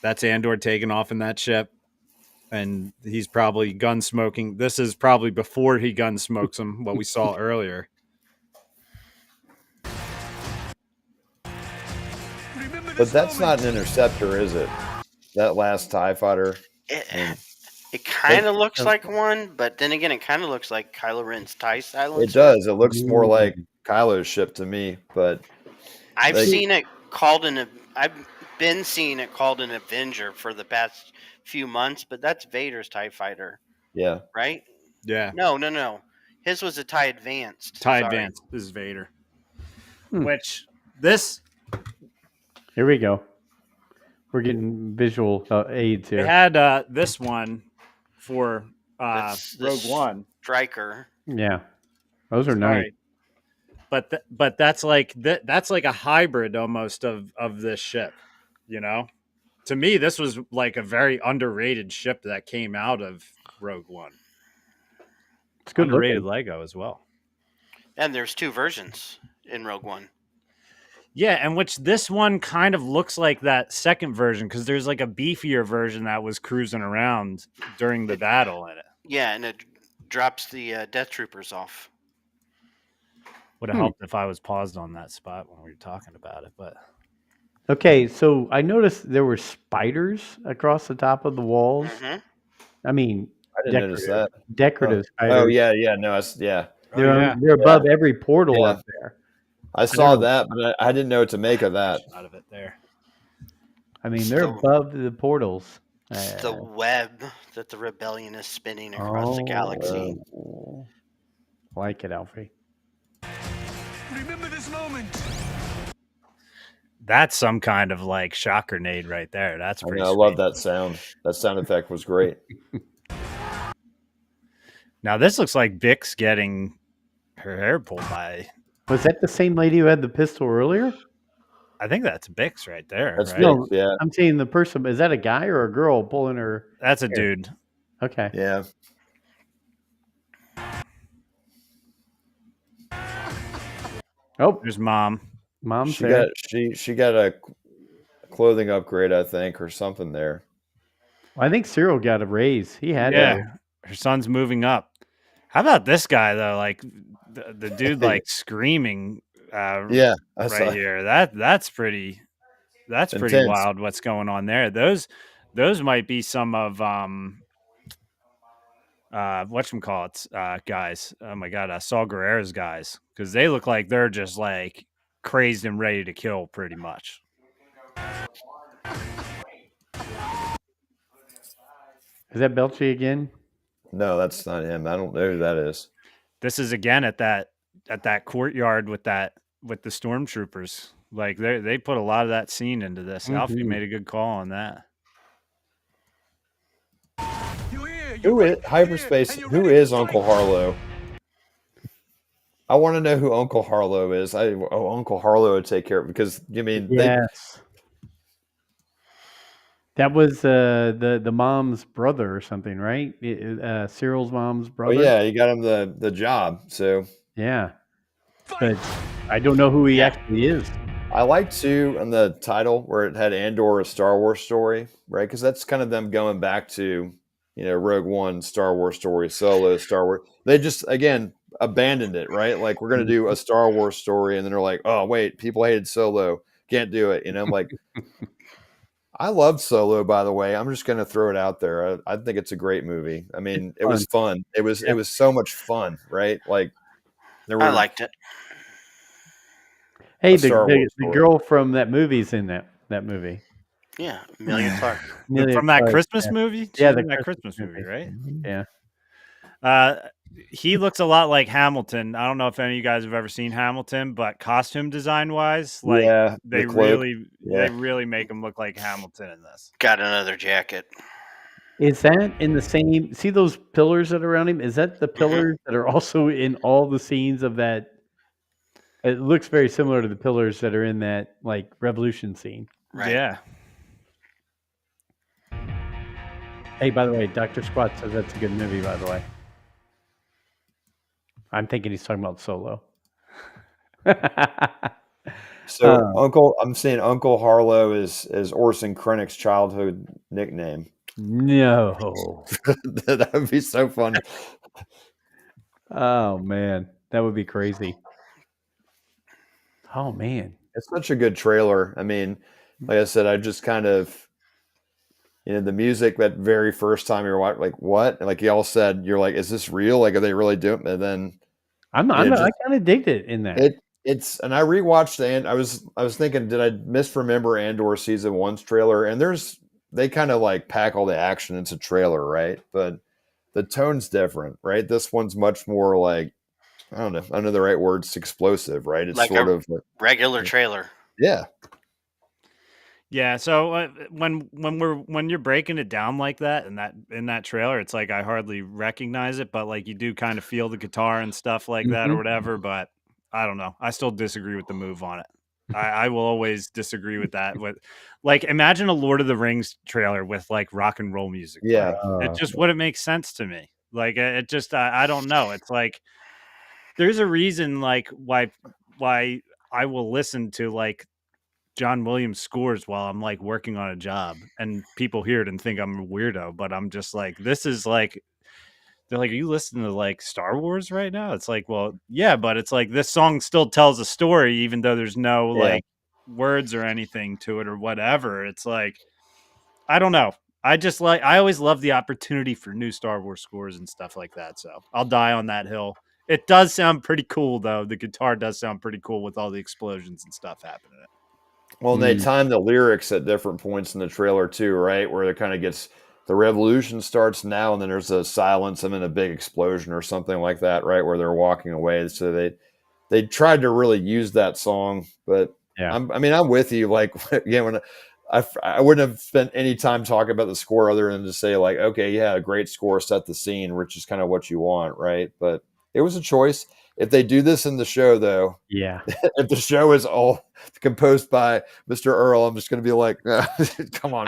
That's Andor taking off in that ship. And he's probably gun smoking. This is probably before he gun smokes him, what we saw earlier. But that's not an interceptor, is it? That last TIE fighter. It kind of looks like one, but then again, it kind of looks like Kylo Ren's TIE silencer. It does. It looks more like Kylo's ship to me, but I've been seeing it called an Avenger for the past few months, but that's Vader's TIE fighter, yeah. right? Yeah. No. His was a TIE Advanced. TIE Sorry. Advanced is Vader. Which this Here we go. We're getting visual aids here. they had this one for That's Rogue One. Striker. Yeah, those are nice. Right. But that's like that's like a hybrid almost of this ship. You know, to me, this was like a very underrated ship that came out of Rogue One. It's good Underrated looking. Lego as well. And there's 2 versions in Rogue One. Yeah, and which this one kind of looks like that second version because there's like a beefier version that was cruising around during the battle in it. Yeah, and it drops the Death Troopers off. Would have helped if I was paused on that spot when we were talking about it, but Okay, so I noticed there were spiders across the top of the walls. Mhm. I mean, I didn't notice that. decorative spiders. Oh yeah, no, yeah. They're above every portal Yeah. up there. I saw know. that, but I didn't know what to make of that. out of it there. I mean, they're above the portals. It's the web that the rebellion is spinning across the galaxy. Like it, Alfie. Remember this moment. That's some kind of like shock grenade right there. That's pretty. I love that sound. That sound effect was great. Now this looks like Bix getting her hair pulled by. Was that the same lady who had the pistol earlier? I think that's Bix right there. That's right? Bix, yeah. I'm saying the person. Is that a guy or a girl pulling her? That's a dude. Okay. Yeah. Oh, There's Mom. Mom's She there. got a clothing upgrade, I think, or something there. I think Cyril got a raise. He had Yeah, her son's moving up. How about this guy though? Like the dude, like screaming. Yeah, I right saw. here. That's pretty. That's pretty Intense. wild. What's going on there? Those might be some of whatchamacallits guys. Oh my god, Saul Guerrero's guys, because they look like they're just like crazed and ready to kill, pretty much. Is that Belchi again? No, that's not him. I don't know who that is. This is again at that courtyard with the stormtroopers. Like they put a lot of that scene into this. Alfie made a good call on that. Who is hyperspace? Who is Uncle Harlow? I want to know who Uncle Harlow is. Uncle Harlow would take care of it because I mean, Yes. That was the mom's brother or something, right? Cyril's mom's brother. Oh yeah, you got him the job. So yeah, but I don't know who he actually is. I like too in the title where it had Andor, a Star Wars story, right? Because that's kind of them going back to Rogue One, Star Wars story, Solo, Star Wars. They just again abandoned it, right? Like we're gonna do a Star Wars story, and then they're like, oh wait, people hated Solo, can't do it. I'm like. I loved Solo, by the way. I'm just going to throw it out there. I think it's a great movie. I mean, it was fun. It was so much fun, right? Like I liked it. Hey, the girl from that movie's in that movie. Yeah, Amelia Clark. From that Christmas movie? Yeah, that Christmas movie, right? Yeah. He looks a lot like Hamilton. I don't know if any of you guys have ever seen Hamilton, but costume design wise, like they really make him look like Hamilton in this. Got another jacket. Is that in the same? See those pillars that are around him? Is that the pillars that are also in all the scenes of that? It looks very similar to the pillars that are in that like Revolution scene. Right. Yeah. Hey, by the way, Dr. Squat says that's a good movie, by the way. I'm thinking he's talking about Solo. So I'm saying Uncle Harlow is Orson Krennic's childhood nickname. No. That would be so fun. Oh man, that would be crazy. Oh man, it's such a good trailer. I mean, like I said, I just kind of the music that very first time you're watching, like what? Like y'all said, you're like, is this real? Like, are they really doing it? And then I kind of digged it in that. It's and I rewatched and I was thinking, did I misremember Andor season 1's trailer? And they kind of like pack all the action into a trailer, right? But the tone's different, right? This one's much more like, I don't know the right words, explosive, right? It's like sort of regular trailer. Yeah. Yeah, so when you're breaking it down like that in that trailer, it's like I hardly recognize it, but like you do kind of feel the guitar and stuff like that or whatever. But I don't know. I still disagree with the move on it. I will always disagree with that. With like, imagine a Lord of the Rings trailer with like rock and roll music Yeah. playing. It just wouldn't make sense to me. Like, it just I don't know. It's like there's a reason like why I will listen to like John Williams scores while I'm like working on a job, and people hear it and think I'm a weirdo, but I'm just like, this is like, they're like, are you listening to like Star Wars right now? It's like, well, yeah, but it's like this song still tells a story, even though there's no Yeah. like words or anything to it or whatever. It's like, I don't know. I always love the opportunity for new Star Wars scores and stuff like that. So I'll die on that hill. It does sound pretty cool, though. The guitar does sound pretty cool with all the explosions and stuff happening. Well, and they time the lyrics at different points in the trailer too, right? Where it kind of gets the revolution starts now, and then there's a silence and then a big explosion or something like that, right? Where they're walking away. So they tried to really use that song, but Yeah. I'm with you. Like again, when I wouldn't have spent any time talking about the score other than to say like, okay, yeah, a great score set the scene, which is kind of what you want, right? But it was a choice. If they do this in the show, though, Yeah. if the show is all composed by Mr. Earl, I'm just going to be like, come on.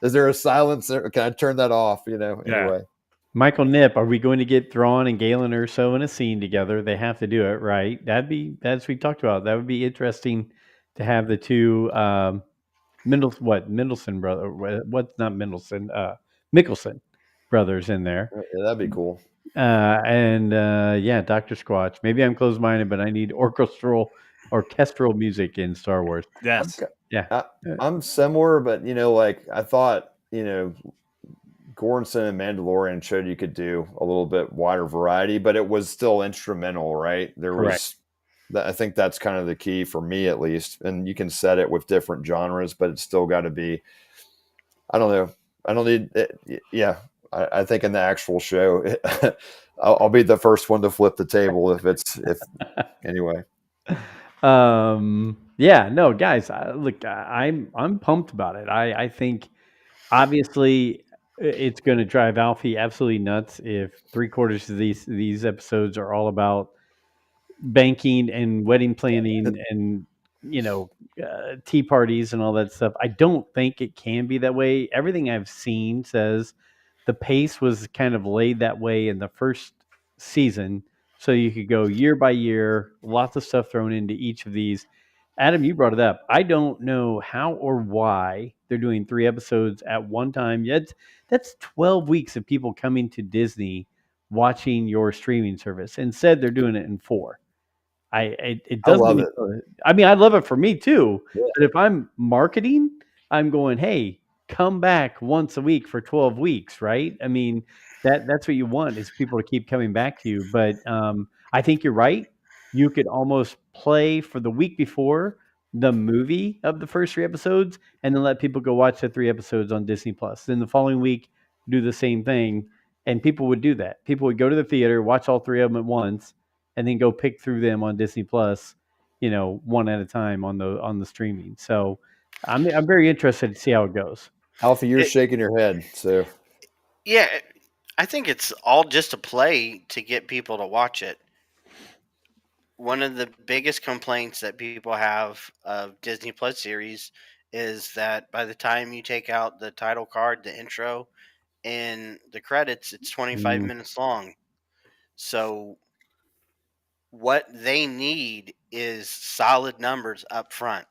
Is there a silence there? Can I turn that off? Yeah. Anyway. Michael Nip, are we going to get Thrawn and Galen Erso in a scene together? They have to do it, right? That's we talked about. That would be interesting to have the two Mendelsohn brother. What's not Mendelsohn? Mickelson brothers in there. Yeah, that'd be cool. Yeah, Dr. Squatch. Maybe I'm closed minded, but I need orchestral music in Star Wars. Yes. I'm similar, but like I thought, Goranson and Mandalorian showed you could do a little bit wider variety, but it was still instrumental, right? Correct. I think that's kind of the key for me, at least. And you can set it with different genres, but it's still got to be. I don't know. I don't need. Yeah, I think in the actual show, I'll be the first one to flip the table if anyway. Yeah, no, guys, look, I'm pumped about it. I think obviously it's going to drive Alfie absolutely nuts if 3/4 of these episodes are all about banking and wedding planning and tea parties and all that stuff. I don't think it can be that way. Everything I've seen says the pace was kind of laid that way in the first season, so you could go year by year, lots of stuff thrown into each of these. Adam, you brought it up. I don't know how or why they're doing 3 episodes at one time. Yet that's 12 weeks of people coming to Disney watching your streaming service. Instead, they're doing it in 4. It I doesn't. love it. I mean, I love it for me too. Yeah. But if I'm marketing, I'm going, hey, come back once a week for 12 weeks, right? I mean, that's what you want is people to keep coming back to you. But I think you're right. You could almost play for the week before the movie of the first 3 episodes, and then let people go watch the 3 episodes on Disney Plus. Then the following week, do the same thing, and people would do that. People would go to the theater, watch all 3 of them at once, and then go pick through them on Disney Plus, one at a time on the streaming. So I'm very interested to see how it goes. Alfie, you're shaking your head. So Yeah, I think it's all just a play to get people to watch it. One of the biggest complaints that people have of Disney Plus series is that by the time you take out the title card, the intro, and the credits, it's 25 minutes long. So what they need is solid numbers up front.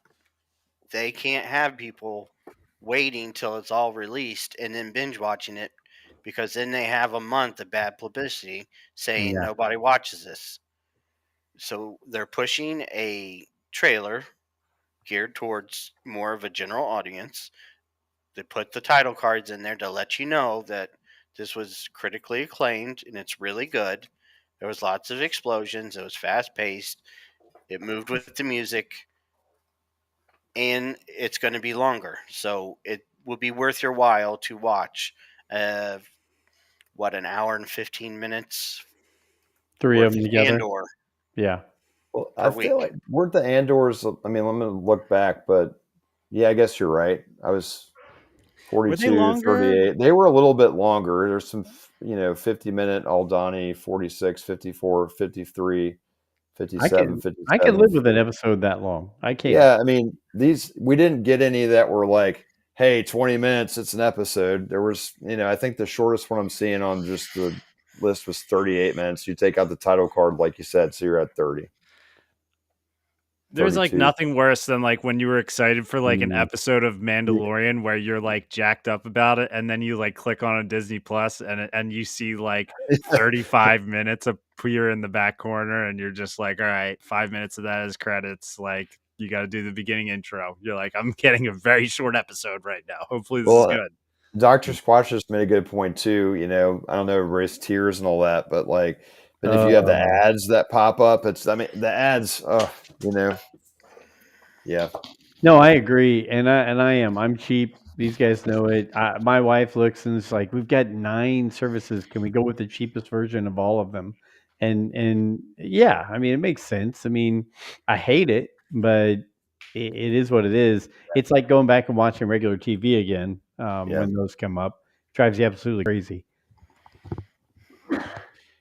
They can't have people waiting till it's all released and then binge watching it, because then they have a month of bad publicity saying nobody watches this. So they're pushing a trailer geared towards more of a general audience. They put the title cards in there to let you know that this was critically acclaimed and it's really good. There was lots of explosions. It was fast paced. It moved with the music, and it's going to be longer. So it will be worth your while to watch. An hour and 15 minutes. 3 of them together. Andor. Yeah. Well, I feel like weren't the Andors? I mean, I'm going to look back, but yeah, I guess you're right. I was 42, 38. They were a little bit longer. There's some, 50-minute Aldani, 46, 54, 53. I 57, can I can 57. live with an episode that long. I can. Yeah, I mean, we didn't get any that were like, hey, 20 minutes, it's an episode. There was, I think the shortest one I'm seeing on just the list was 38 minutes. You take out the title card, like you said, so you're at 30. There's like 32. nothing worse than like when you were excited for like an Mm. episode of Mandalorian where you're like jacked up about it, and then you like click on a Disney Plus and you see like 35 minutes appear in the back corner, and you're just like, all right, 5 minutes of that is credits. Like you got to do the beginning intro. You're like, I'm getting a very short episode right now. Hopefully this is good. Dr. Squatch just made a good point too. I don't know, raise tears and all that, but if you have the ads that pop up, the ads, yeah. No, I agree, and I'm cheap. These guys know it. My wife looks and it's like, we've got 9 services. Can we go with the cheapest version of all of them? And yeah, I mean, it makes sense. I mean, I hate it, but it is what it is. It's like going back and watching regular TV again when those come up. Drives you absolutely crazy.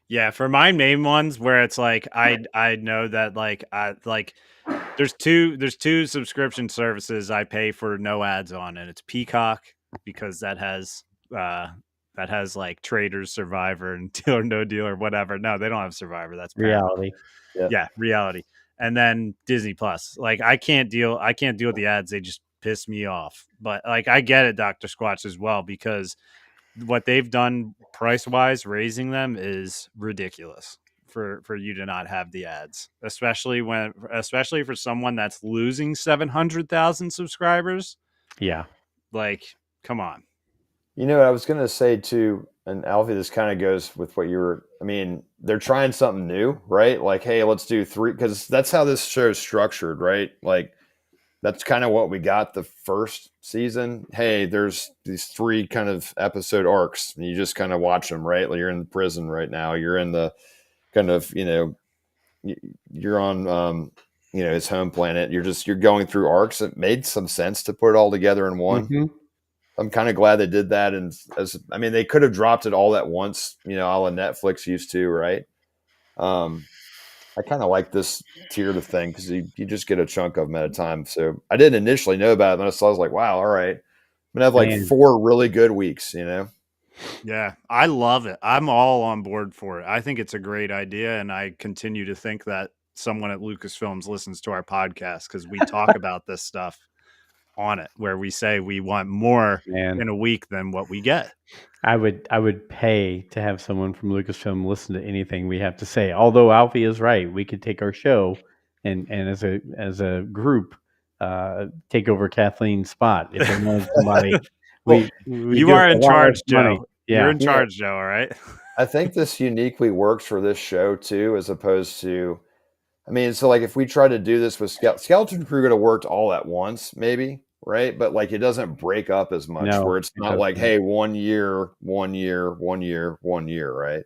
Yeah, for my main ones where it's like I know that there's two subscription services I pay for no ads on, and it's Peacock because that has like Traders, Survivor, and Deal or No Deal or whatever. No, they don't have Survivor. That's Paramount. Reality. Yeah, Reality. And then Disney Plus. Like I can't deal with the ads. They just piss me off. But like I get it, Dr. Squatch, as well, because what they've done price wise, raising them is ridiculous for you to not have the ads, especially for someone that's losing 700,000 subscribers. Yeah. Like, come on. I was going to say too, and Alfie, this kind of goes with what they're trying something new, right? Like, hey, let's do 3, because that's how this show is structured, right? Like, that's kind of what we got the first season. Hey, there's these 3 kind of episode arcs, and you just kind of watch them, right? Like you're in the prison right now. You're in the kind of, you're on, his home planet. You're going through arcs. It made some sense to put it all together in one. Mm-hmm. I'm kind of glad they did that. And they could have dropped it all at once, a la Netflix used to, right? I kind of like this tiered thing because you just get a chunk of them at a time. So I didn't initially know about it. And I was like, wow, all right. I'm going to have like 4 really good weeks, Yeah, I love it. I'm all on board for it. I think it's a great idea. And I continue to think that someone at Lucasfilms listens to our podcast because we talk about this stuff on it, where we say we want more in a week than what we get. I would pay to have someone from Lucasfilm listen to anything we have to say. Although Alfie is right, we could take our show and as a group take over Kathleen's spot if they wanted somebody. You are in charge, Joe. Yeah. You're in charge, Joe. All right. I think this uniquely works for this show too, as opposed to, so like if we try to do this with Skeleton Crew, would have worked all at once, maybe. Right. But like, it doesn't break up as much where it's not like, hey, 1 year, 1 year, 1 year, 1 year. Right.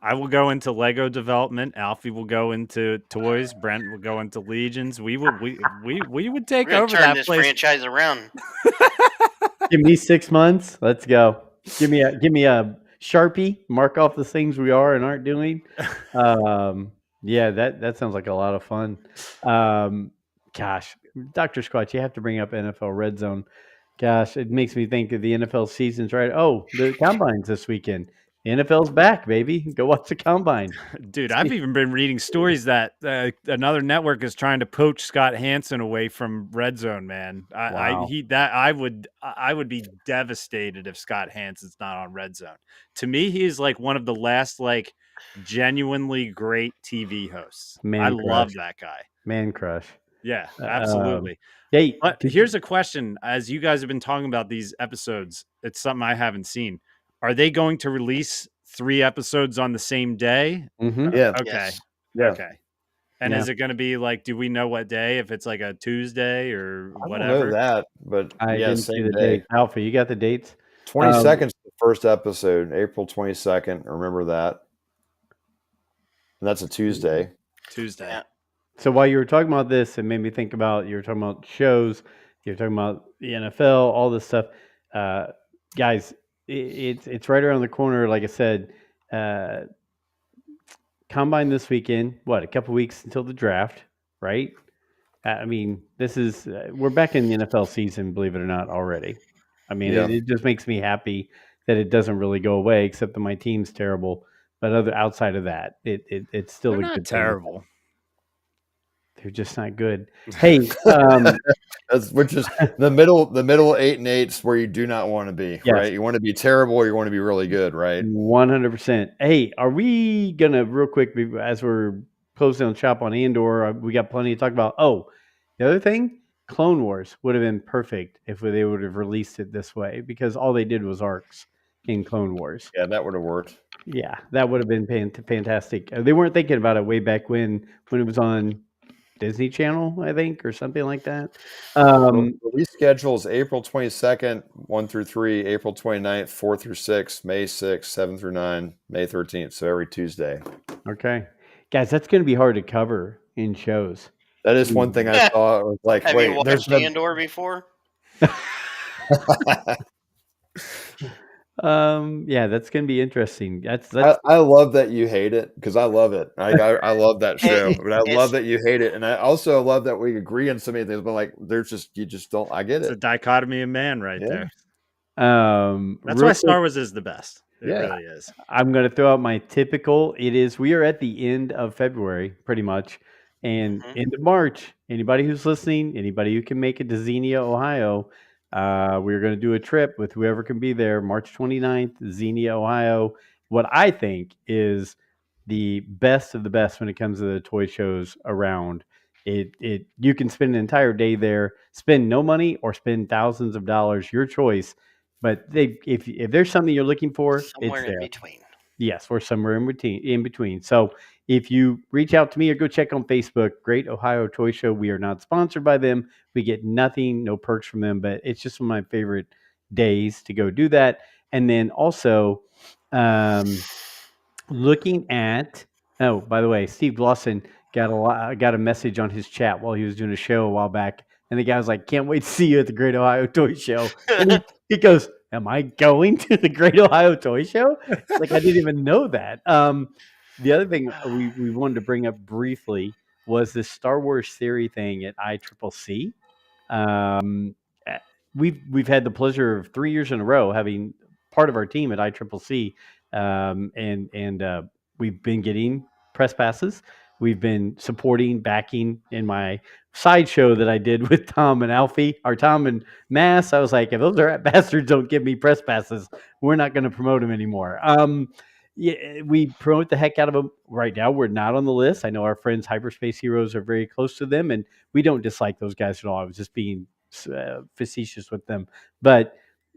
I will go into Lego development. Alfie will go into toys. Brent will go into Legions. We would take over turn that this place. franchise around. Give me 6 months. Let's go. Give me a Sharpie. Mark off the things we are and aren't doing. Yeah, that sounds like a lot of fun. Gosh, Dr. Squatch, you have to bring up NFL Red Zone. Gosh, it makes me think of the NFL seasons, right? Oh, the Combine's this weekend. The NFL's back, baby. Go watch the Combine. Dude, I've even been reading stories that another network is trying to poach Scott Hansen away from Red Zone, man. Wow. I would be devastated if Scott Hansen's not on Red Zone. To me, he is like one of the last like genuinely great TV hosts. I love that guy. Man crush. Yeah, absolutely. Hey, but here's a question. As you guys have been talking about these episodes, it's something I haven't seen. Are they going to release 3 episodes on the same day? Mm-hmm. Yeah. Okay. Yes. Yeah. Okay. And is it going to be like, do we know what day? If it's like a Tuesday or whatever? I don't know that, but I didn't see the day. date. Alpha, you got the dates? 22nd is the first episode, April 22nd. Remember that. And that's a Tuesday. Yeah. So while you were talking about this, it made me think about, you were talking about shows, you're talking about the NFL, all this stuff. Guys, it's right around the corner. Like I said, combine this weekend. What, a couple weeks until the draft, right? I mean, this is we're back in the NFL season, believe it or not, already. I mean, Yeah. it just makes me happy that it doesn't really go away, except that my team's terrible. But outside of that, it's still They're a not good thing. terrible. They're just not good. Hey, Which is the middle 8-8's where you do not want to be, Yes. right? You want to be terrible or you want to be really good, right? 100%. Hey, are we gonna real quick as we're closing on shop on Andor? We got plenty to talk about. Oh, the other thing, Clone Wars would have been perfect if they would have released it this way, because all they did was arcs in Clone Wars. Yeah, that would have worked. Yeah, that would have been fantastic. They weren't thinking about it way back when it was on Disney Channel, I think, or something like that. Release schedule is April 22nd, 1 through 3, April 29th, 4 through 6, May 6th, 7 through 9, May 13th. So every Tuesday. Okay, guys, that's going to be hard to cover in shows. That is one thing I saw. I was like, Have wait, you there's watched Andor before? Yeah, that's going to be interesting. That's I love that you hate it because I love it. I love that show, but I love that you hate it, and I also love that we agree on so many things. But like, you just don't. I get It's a it. dichotomy of man right Yeah. there. That's real why quick, Star Wars is the best. It Yeah. really is. I'm going to throw out my typical. We are at the end of February, pretty much, and end of March. Anybody who's listening, anybody who can make it to Xenia, Ohio, we're going to do a trip with whoever can be there, March 29th, Xenia, Ohio. What I think is the best of the best when it comes to the toy shows around. You can spend an entire day there, spend no money or spend thousands of dollars, your choice. But if there's something you're looking for, Somewhere it's there. in between. Yes, or somewhere in between. So if you reach out to me or go check on Facebook, Great Ohio Toy Show. We are not sponsored by them. We get nothing, no perks from them, but it's just one of my favorite days to go do that. And then also looking at, oh, by the way, Steve Lawson got a message on his chat while he was doing a show a while back. And the guy was like, "Can't wait to see you at the Great Ohio Toy Show." And he goes, "Am I going to the Great Ohio Toy Show?" Like, I didn't even know that. The other thing we wanted to bring up briefly was this Star Wars theory thing at ICCC. We've had the pleasure of 3 years in a row having part of our team at ICCC, and we've been getting press passes. We've been supporting, backing in my side show that I did with Tom and Alfie, or Tom and Mass. I was like, if those rat bastards don't give me press passes, we're not going to promote them anymore. Yeah, we promote the heck out of them. Right now, we're not on the list. I know our friends Hyperspace Heroes are very close to them, and we don't dislike those guys at all. I was just being facetious with them. But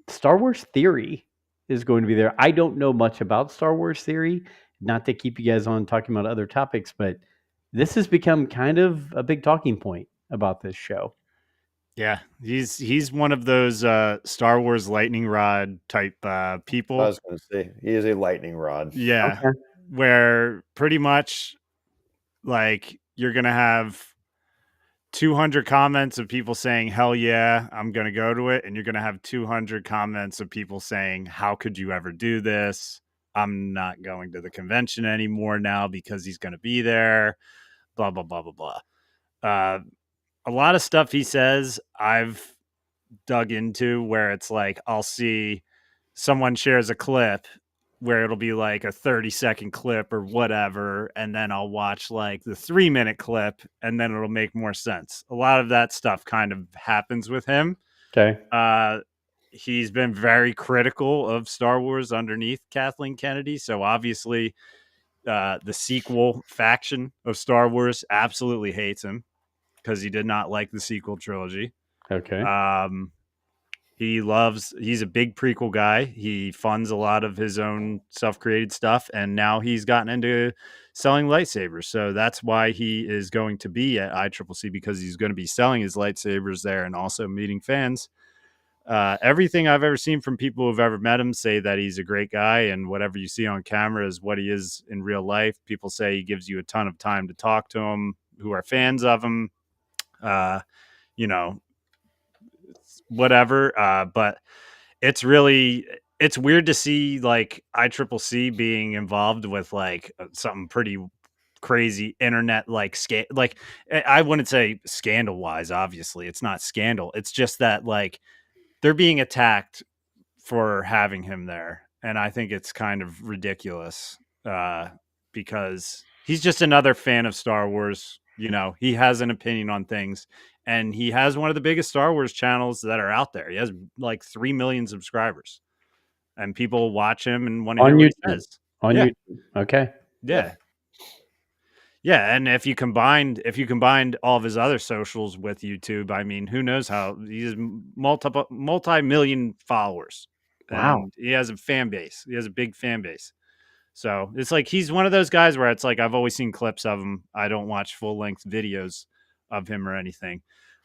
Star Wars Theory is going to be there. I don't know much about Star Wars Theory, not to keep you guys on talking about other topics, but this has become kind of a big talking point about this show. Yeah, he's one of those Star Wars lightning rod type people. I was going to say he is a lightning rod. Yeah, Okay. where pretty much like you're gonna have 200 comments of people saying hell yeah, I'm gonna go to it, and you're gonna have 200 comments of people saying how could you ever do this? I'm not going to the convention anymore now because he's gonna be there. Blah blah blah blah blah. A lot of stuff he says I've dug into where it's like I'll see someone shares a clip where it'll be like a 30-second clip or whatever, and then I'll watch like the 3-minute clip and then it'll make more sense. A lot of that stuff kind of happens with him. Okay. He's been very critical of Star Wars underneath Kathleen Kennedy, so obviously the sequel faction of Star Wars absolutely hates him because he did not like the sequel trilogy. Okay. He's a big prequel guy. He funds a lot of his own self-created stuff, and now he's gotten into selling lightsabers. So that's why he is going to be at ICCC, because he's going to be selling his lightsabers there and also meeting fans. Everything I've ever seen from people who've ever met him say that he's a great guy, and whatever you see on camera is what he is in real life. People say he gives you a ton of time to talk to him who are fans of him. Whatever. But it's weird to see like ICCC being involved with like something pretty crazy internet like I wouldn't say scandal wise. Obviously, it's not scandal. It's just that like they're being attacked for having him there, and I think it's kind of ridiculous because he's just another fan of Star Wars. You know, he has an opinion on things, and he has one of the biggest Star Wars channels that are out there. He has like 3 million subscribers, and people watch him and want to On hear what YouTube. he says. On Yeah. YouTube. Okay. Yeah, and if you combined all of his other socials with YouTube, I mean, who knows how he's multi-million followers. Wow. And he has a fan base. He has a big fan base. So it's like he's one of those guys where it's like I've always seen clips of him. I don't watch full-length videos of him or anything,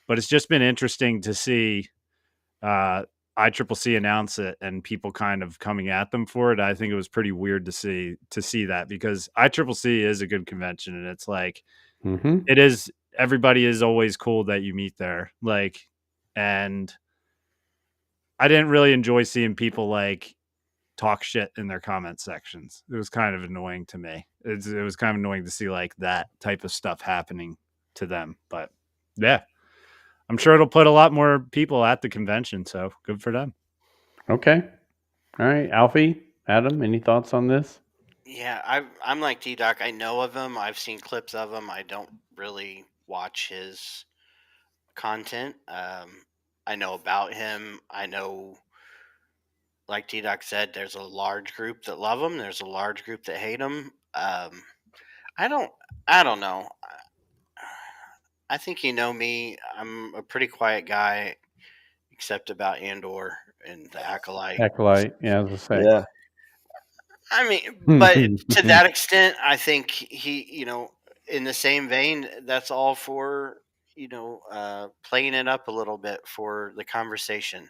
but it's just been interesting to see ICCC announce it and people kind of coming at them for it. I think it was pretty weird to see that because ICCC is a good convention, and it's like it is. Everybody is always cool that you meet there. Like, and I didn't really enjoy seeing people like talk shit in their comment sections. It was kind of annoying to me. It was kind of annoying to see like that type of stuff happening to them. But yeah. I'm sure it'll put a lot more people at the convention, so good for them. Okay. All right. Alfie, Adam, any thoughts on this? Yeah, I'm like D-Doc. I know of him. I've seen clips of him. I don't really watch his content. I know about him. I know, like D-Doc said, there's a large group that love him. There's a large group that hate him. I don't know. I think you know me. I'm a pretty quiet guy, except about Andor and the Acolyte. Acolyte, yeah, as I say. Yeah. I mean, but to that extent, I think he, in the same vein, that's all for, playing it up a little bit for the conversation.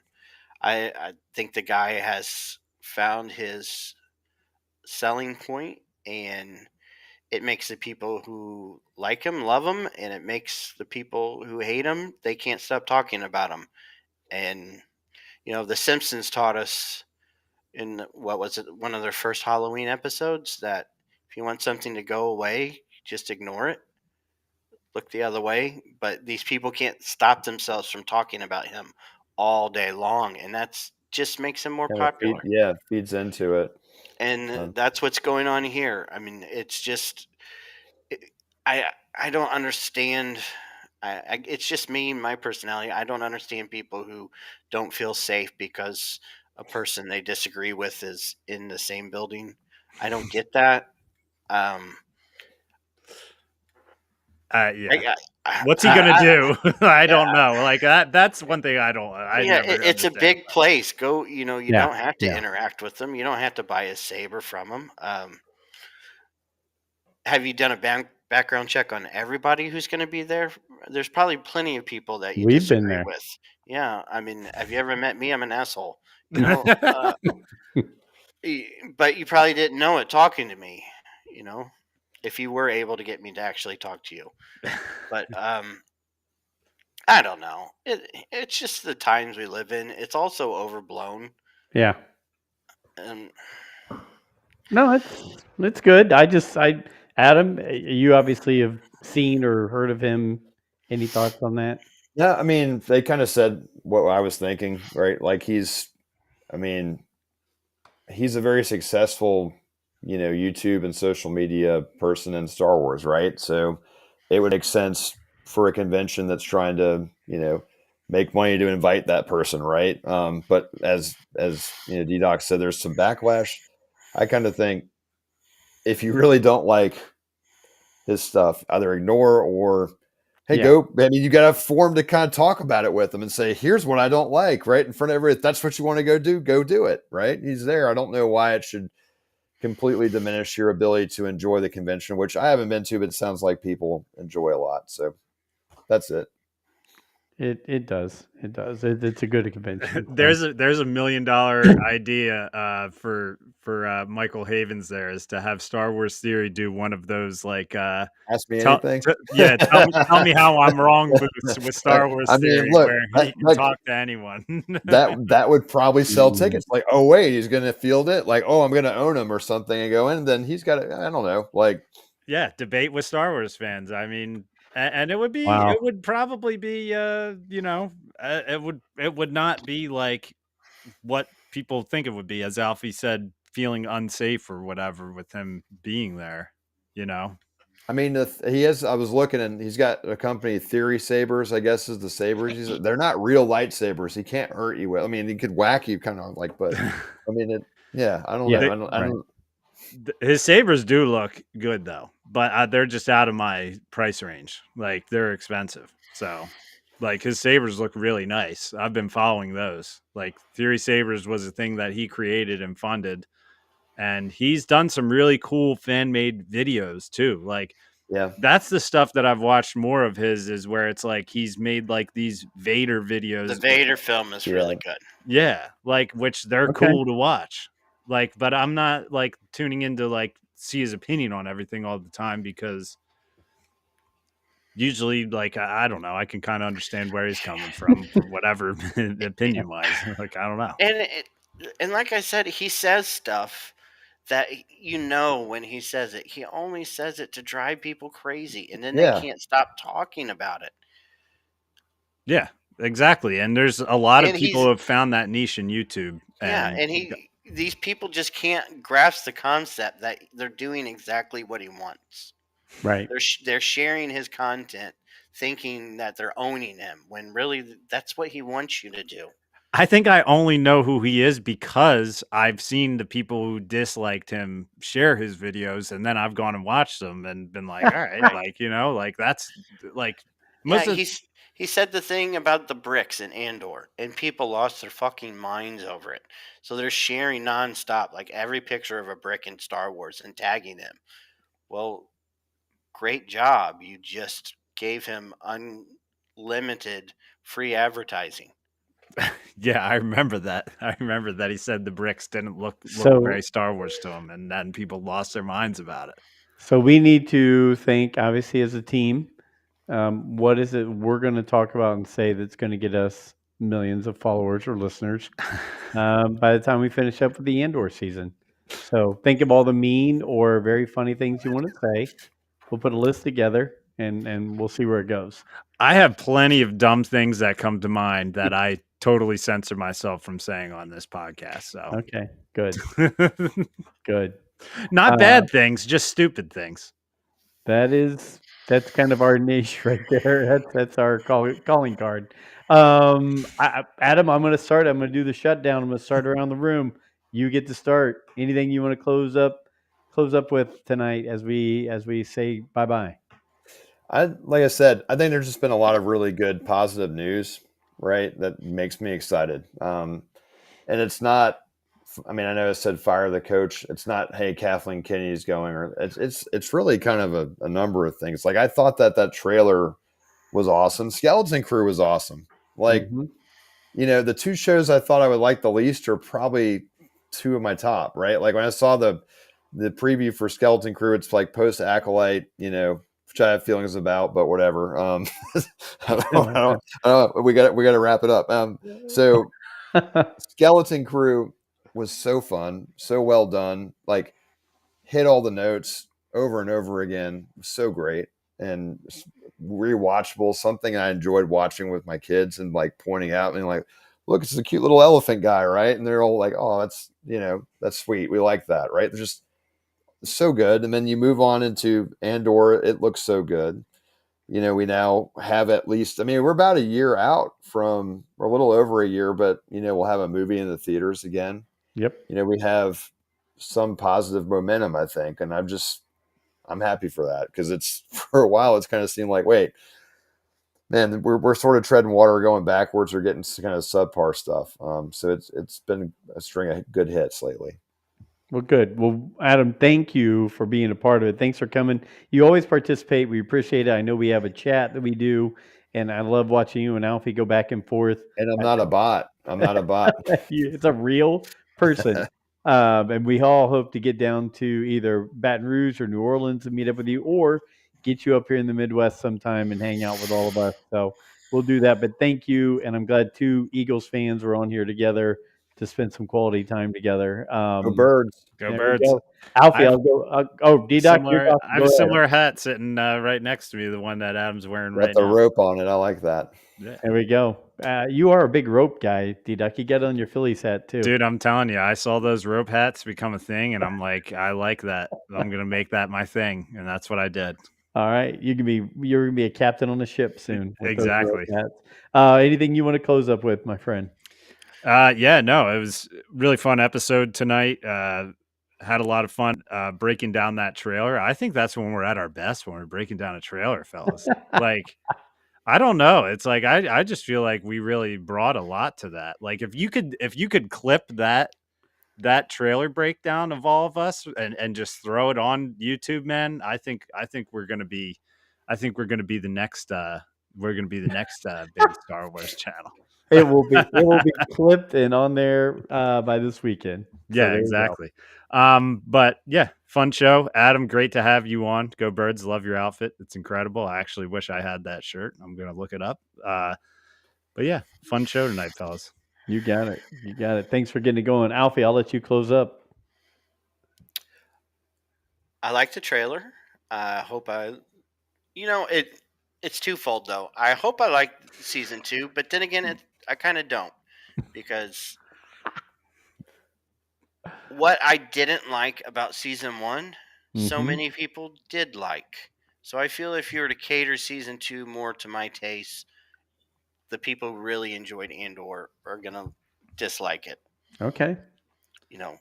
I think the guy has found his selling point, and it makes the people who like him love him, and it makes the people who hate him, they can't stop talking about him. And The Simpsons taught us in what was it, one of their first Halloween episodes, that if you want something to go away, just ignore it, look the other way. But these people can't stop themselves from talking about him all day long, and that's just makes him more popular. Feeds into it. And that's what's going on here. I mean, it's just I don't understand. It's just me, my personality. I don't understand people who don't feel safe because a person they disagree with is in the same building. I don't get that. Yeah. What's he gonna do? I don't know. Like that's one thing I don't. It's a big place. Go. You Yeah, don't have to yeah. interact with them. You don't have to buy a saber from them. Have you done a background check on everybody who's going to be there? There's probably plenty of people that you We've been disagree there. with. Yeah, I mean, have you ever met me? I'm an asshole. But you probably didn't know it talking to me. If you were able to get me to actually talk to you. But I don't know. It's just the times we live in. It's also overblown. Yeah. And No, it's good. Adam, you obviously have seen or heard of him. Any thoughts on that? Yeah, I mean, they kind of said what I was thinking, right? Like he's a very successful, YouTube and social media person in Star Wars, right? So it would make sense for a convention that's trying to, make money to invite that person, right? But as D-Doc said, there's some backlash. I kind of think if you really don't like his stuff, either ignore or go. I mean, you got a forum to kind of talk about it with him and say, "Here's what I don't like," right in front of everybody. If that's what you want to go do it, right? He's there. I don't know why it should completely diminish your ability to enjoy the convention, which I haven't been to, but it sounds like people enjoy a lot. So that's it. It does. It does. It's a good convention. There's a $1 million idea for Michael Havens there is to have Star Wars Theory do one of those like ask me anything. Tell me how I'm wrong booths with Star Wars Theory, look, where he can talk to anyone. that would probably sell tickets. Like, oh wait, he's going to field it. Like, oh, I'm going to own him or something and go in. And then he's got I don't know. Like, Yeah, debate with Star Wars fans. I mean, and it would be, Wow. it would probably be, it would not be like what people think it would be, as Alfie said, feeling unsafe or whatever with him being there. You know, I mean, he has. I was looking, and he's got a company, Theory Sabers. I guess is the sabers. They're not real lightsabers. He can't hurt you with. I mean, he could whack you, kind of like. But I mean, yeah. I don't Yeah, know. I right. don't. His sabers do look good though, but they're just out of my price range. Like they're expensive, so like his sabers look really nice. I've been following those. Like Theory Sabers was a thing that he created and funded, and he's done some really cool fan made videos too. Like Yeah. that's the stuff that I've watched more of his, is where it's like he's made like these Vader videos. The Vader film is really good. Yeah, like which they're Okay. cool to watch. Like, but I'm not like tuning into like see his opinion on everything all the time, because usually like I don't know, I can kind of understand where he's coming from for whatever opinion wise. Like I don't know. And like I said, he says stuff that when he says it, he only says it to drive people crazy, and then Yeah. they can't stop talking about it. Yeah, exactly. And there's a lot of And people he's- who have found that niche in YouTube. And these people just can't grasp the concept that they're doing exactly what he wants. Right. They're sharing his content, thinking that they're owning him, when really that's what he wants you to do. I think I only know who he is because I've seen the people who disliked him share his videos, and then I've gone and watched them and been like, all right, like, like that's like most Yeah, of he said the thing about the bricks in Andor, and people lost their fucking minds over it. So they're sharing nonstop, like every picture of a brick in Star Wars, and tagging him. Well, great job. You just gave him unlimited free advertising. Yeah, I remember that. I remember that he said the bricks didn't look So- very Star Wars to him, and then people lost their minds about it. So we need to think, obviously, as a team, what is it we're going to talk about and say that's going to get us millions of followers or listeners by the time we finish up with the Andor season. So think of all the mean or very funny things you want to say. We'll put a list together and we'll see where it goes. I have plenty of dumb things that come to mind that I totally censor myself from saying on this podcast. So Okay, good, good. not bad things, just stupid things. That's kind of our niche right there. That's our calling card. Adam, I'm going to start. I'm going to do the shutdown. I'm going to start around the room. You get to start. Anything you want to close up with tonight as we say bye bye. Like I said, I think there's just been a lot of really good positive news, right? That makes me excited. And it's not. I mean, I know I said fire the coach. It's not, hey, Kathleen Kenney's going, or it's really kind of a number of things. Like I thought that trailer was awesome. Skeleton Crew was awesome. Like, the two shows I thought I would like the least are probably two of my top, right? Like when I saw the preview for Skeleton Crew, it's like post Acolyte, which I have feelings about, but whatever. I don't, we got to wrap it up. So Skeleton Crew was so fun, so well done, like hit all the notes over and over again. So great and rewatchable, something I enjoyed watching with my kids and like pointing out and like, look, it's a cute little elephant guy, right? And they're all like, oh, that's that's sweet, we like that, right? They're just so good. And then you move on into Andor, it looks so good. We now have at least, I mean, we're about a year out from, or a little over a year, but we'll have a movie in the theaters again. Yep. We have some positive momentum, I think. And I'm happy for that, because it's, for a while, it's kind of seemed like, wait, man, we're sort of treading water, going backwards, or getting kind of subpar stuff. So it's been a string of good hits lately. Well, good. Well, Adam, thank you for being a part of it. Thanks for coming. You always participate. We appreciate it. I know we have a chat that we do, and I love watching you and Alfie go back and forth. And I'm not a bot. It's a real person. And we all hope to get down to either Baton Rouge or New Orleans and meet up with you, or get you up here in the Midwest sometime and hang out with all of us. So we'll do that. But thank you. And I'm glad two Eagles fans were on here together to spend some quality time together. Go Birds. Go There we Birds. go. Alfie, I've- I'll go. D-Doc, you're Similar, off. I have Go a ahead. similar hat sitting right next to me, the one that Adam's wearing Got right the now. rope on it. I like that. Yeah. There we go. You are a big rope guy, D-Duck. You get on your Phillies hat too. Dude, I'm telling you, I saw those rope hats become a thing, and I'm like, I like that. I'm gonna make that my thing, and that's what I did. All right, you're gonna be a captain on the ship soon. with those rope Exactly. hats. Anything you want to close up with, my friend? Yeah, no, it was a really fun episode tonight. Had a lot of fun breaking down that trailer. I think that's when we're at our best, when we're breaking down a trailer, fellas. Like, I don't know. It's like I just feel like we really brought a lot to that. Like, if you could clip that trailer breakdown of all of us and just throw it on YouTube, man, I think we're gonna be the next big Star Wars channel. It will be clipped and on there by this weekend. So Yeah, there you go. exactly. But yeah, fun show. Adam, great to have you on. Go Birds. Love your outfit. It's incredible. I actually wish I had that shirt. I'm gonna look it up. But yeah, fun show tonight, fellas. You got it. You got it. Thanks for getting it going, Alfie. I'll let you close up. I like the trailer. I hope it's twofold though. I hope I like season 2, but then again, I kind of don't, because what I didn't like about season 1, so Mhm. many people did like. So I feel if you were to cater season 2 more to my taste, the people who really enjoyed Andor are gonna dislike it. Okay. You know,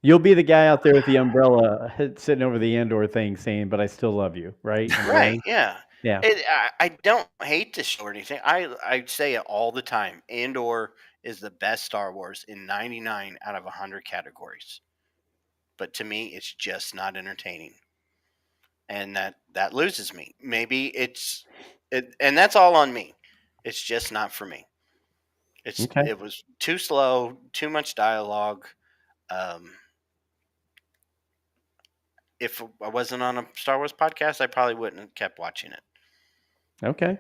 You'll be the guy out there with the umbrella sitting over the Andor thing saying, "But I still love you," right? Am I right? Yeah. Yeah. I don't hate this show or anything. I say it all the time. Andor is the best Star Wars in 99 out of 100 categories. But to me, it's just not entertaining. And that loses me. Maybe and that's all on me. It's just not for me. Okay. It was too slow, too much dialogue. If I wasn't on a Star Wars podcast, I probably wouldn't have kept watching it. Okay.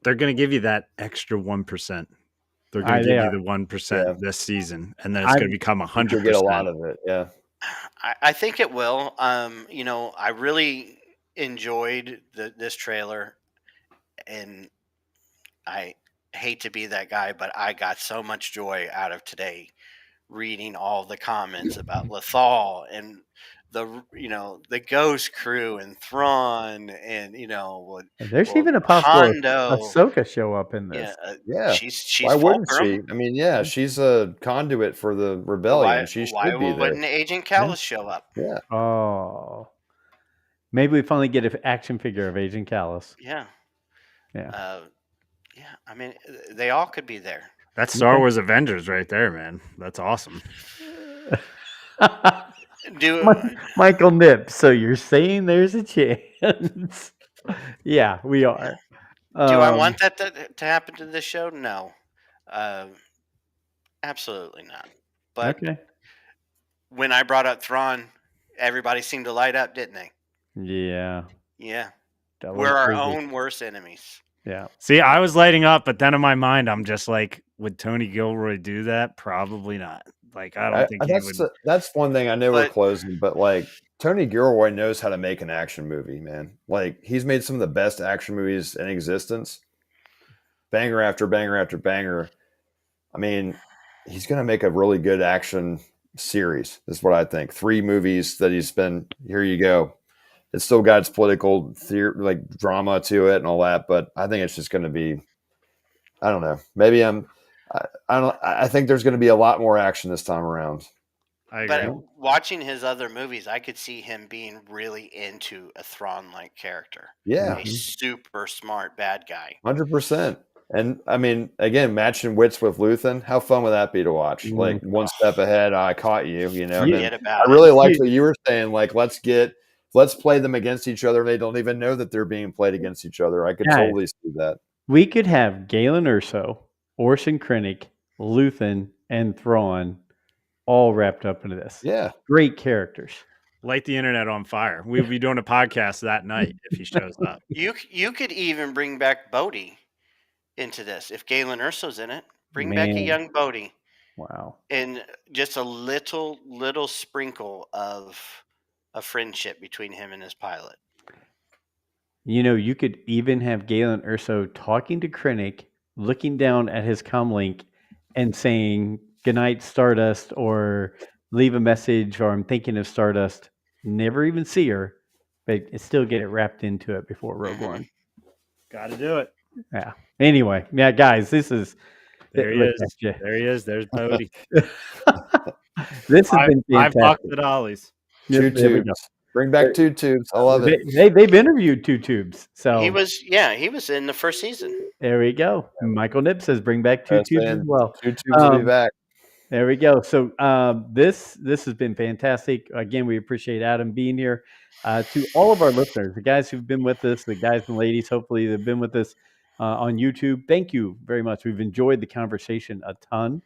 They're gonna give you that extra 1%. They're gonna They give are. you the 1% Yeah. this season, and then it's gonna become You 100%. get a lot of it. Yeah. I think it will. I really enjoyed this trailer, and I hate to be that guy, but I got so much joy out of today reading all the comments about Lethal and the Ghost Crew and Thrawn and There's even a possible Hondo. Ahsoka show up in this. Yeah, Yeah. she's Why wouldn't fulcrum. she? I mean, yeah, she's a conduit for the rebellion. She should be there. Wouldn't Agent Callus show up? Yeah. Oh. Maybe we finally get an action figure of Agent Callus. Yeah. Yeah. Yeah. I mean, they all could be there. That's Star Wars Avengers right there, man. That's awesome. Michael Nips. So you're saying there's a chance? Yeah, we are. Do I want that to happen to this show? No, absolutely not. But Okay. when I brought up Thrawn, everybody seemed to light up, didn't they? Yeah. Yeah, That we're was our crazy. own worst enemies. Yeah. See, I was lighting up, but then in my mind, I'm just like, would Tony Gilroy do that? Probably not. Like, I don't think he would. That's one thing. I know we're But- closing, but like Tony Gilroy knows how to make an action movie, man. Like he's made some of the best action movies in existence. Banger after banger after banger. I mean, he's going to make a really good action series. Is what I think. 3 movies that he's been. Here you go. It's still got its political like drama to it and all that, but I think it's just going to be. I don't know. Maybe I think there's going to be a lot more action this time around. I agree. But watching his other movies, I could see him being really into a Thrawn-like character. Yeah, A super smart bad guy. 100%. And I mean, again, matching wits with Luthen, how fun would that be to watch? Like one step ahead, I caught you. You know, Forget about I really like what you were saying. Like, let's play them against each other. They don't even know that they're being played against each other. I could totally see that. We could have Galen Erso, Orson Krennic, Luthen, and Thrawn all wrapped up into this. Yeah. Great characters. Light the internet on fire. We'd be doing a podcast that night if he shows up. You could even bring back Bodhi into this if Galen Erso's in it. Bring back a Man. young Bodhi. Wow. and just a little sprinkle of a friendship between him and his pilot. You could even have Galen Erso talking to Krennic, looking down at his comlink and saying, "Good night, Stardust," or leave a message, or "I'm thinking of Stardust." Never even see her, but still get it wrapped into it before Rogue Mhm. One. Got to do it. Yeah. Anyway, yeah, guys, this is There he look is. at you. There he is. There's Bodie. This has been $5 fantastic. at Ollie's. Yep, Two there we go. tubes. Bring back 2 tubes. I love it. They've interviewed Two Tubes, so He was in the first season. there we go. Michael Nip says bring back Two That's Tubes saying as well. 2 tubes will be back. There we go. So this has been fantastic. Again, we appreciate Adam being here. To all of our listeners, the guys who've been with us, the guys and ladies, hopefully they've been with us on YouTube. Thank you very much. We've enjoyed the conversation a ton.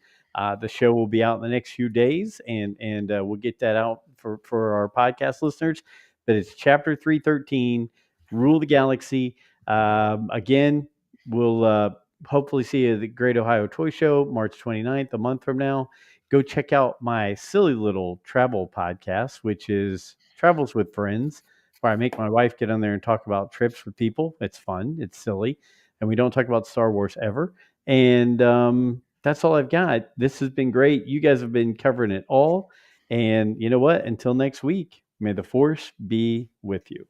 The show will be out in the next few days, and we'll get that out for our podcast listeners. But it's Chapter 313, Rule the Galaxy. Again, we'll hopefully see you at the Great Ohio Toy Show, March 29th, a month from now. Go check out my silly little travel podcast, which is Travels with Friends, where I make my wife get on there and talk about trips with people. It's fun. It's silly. And we don't talk about Star Wars ever. And that's all I've got. This has been great. You guys have been covering it all. And you know what? Until next week, may the Force be with you.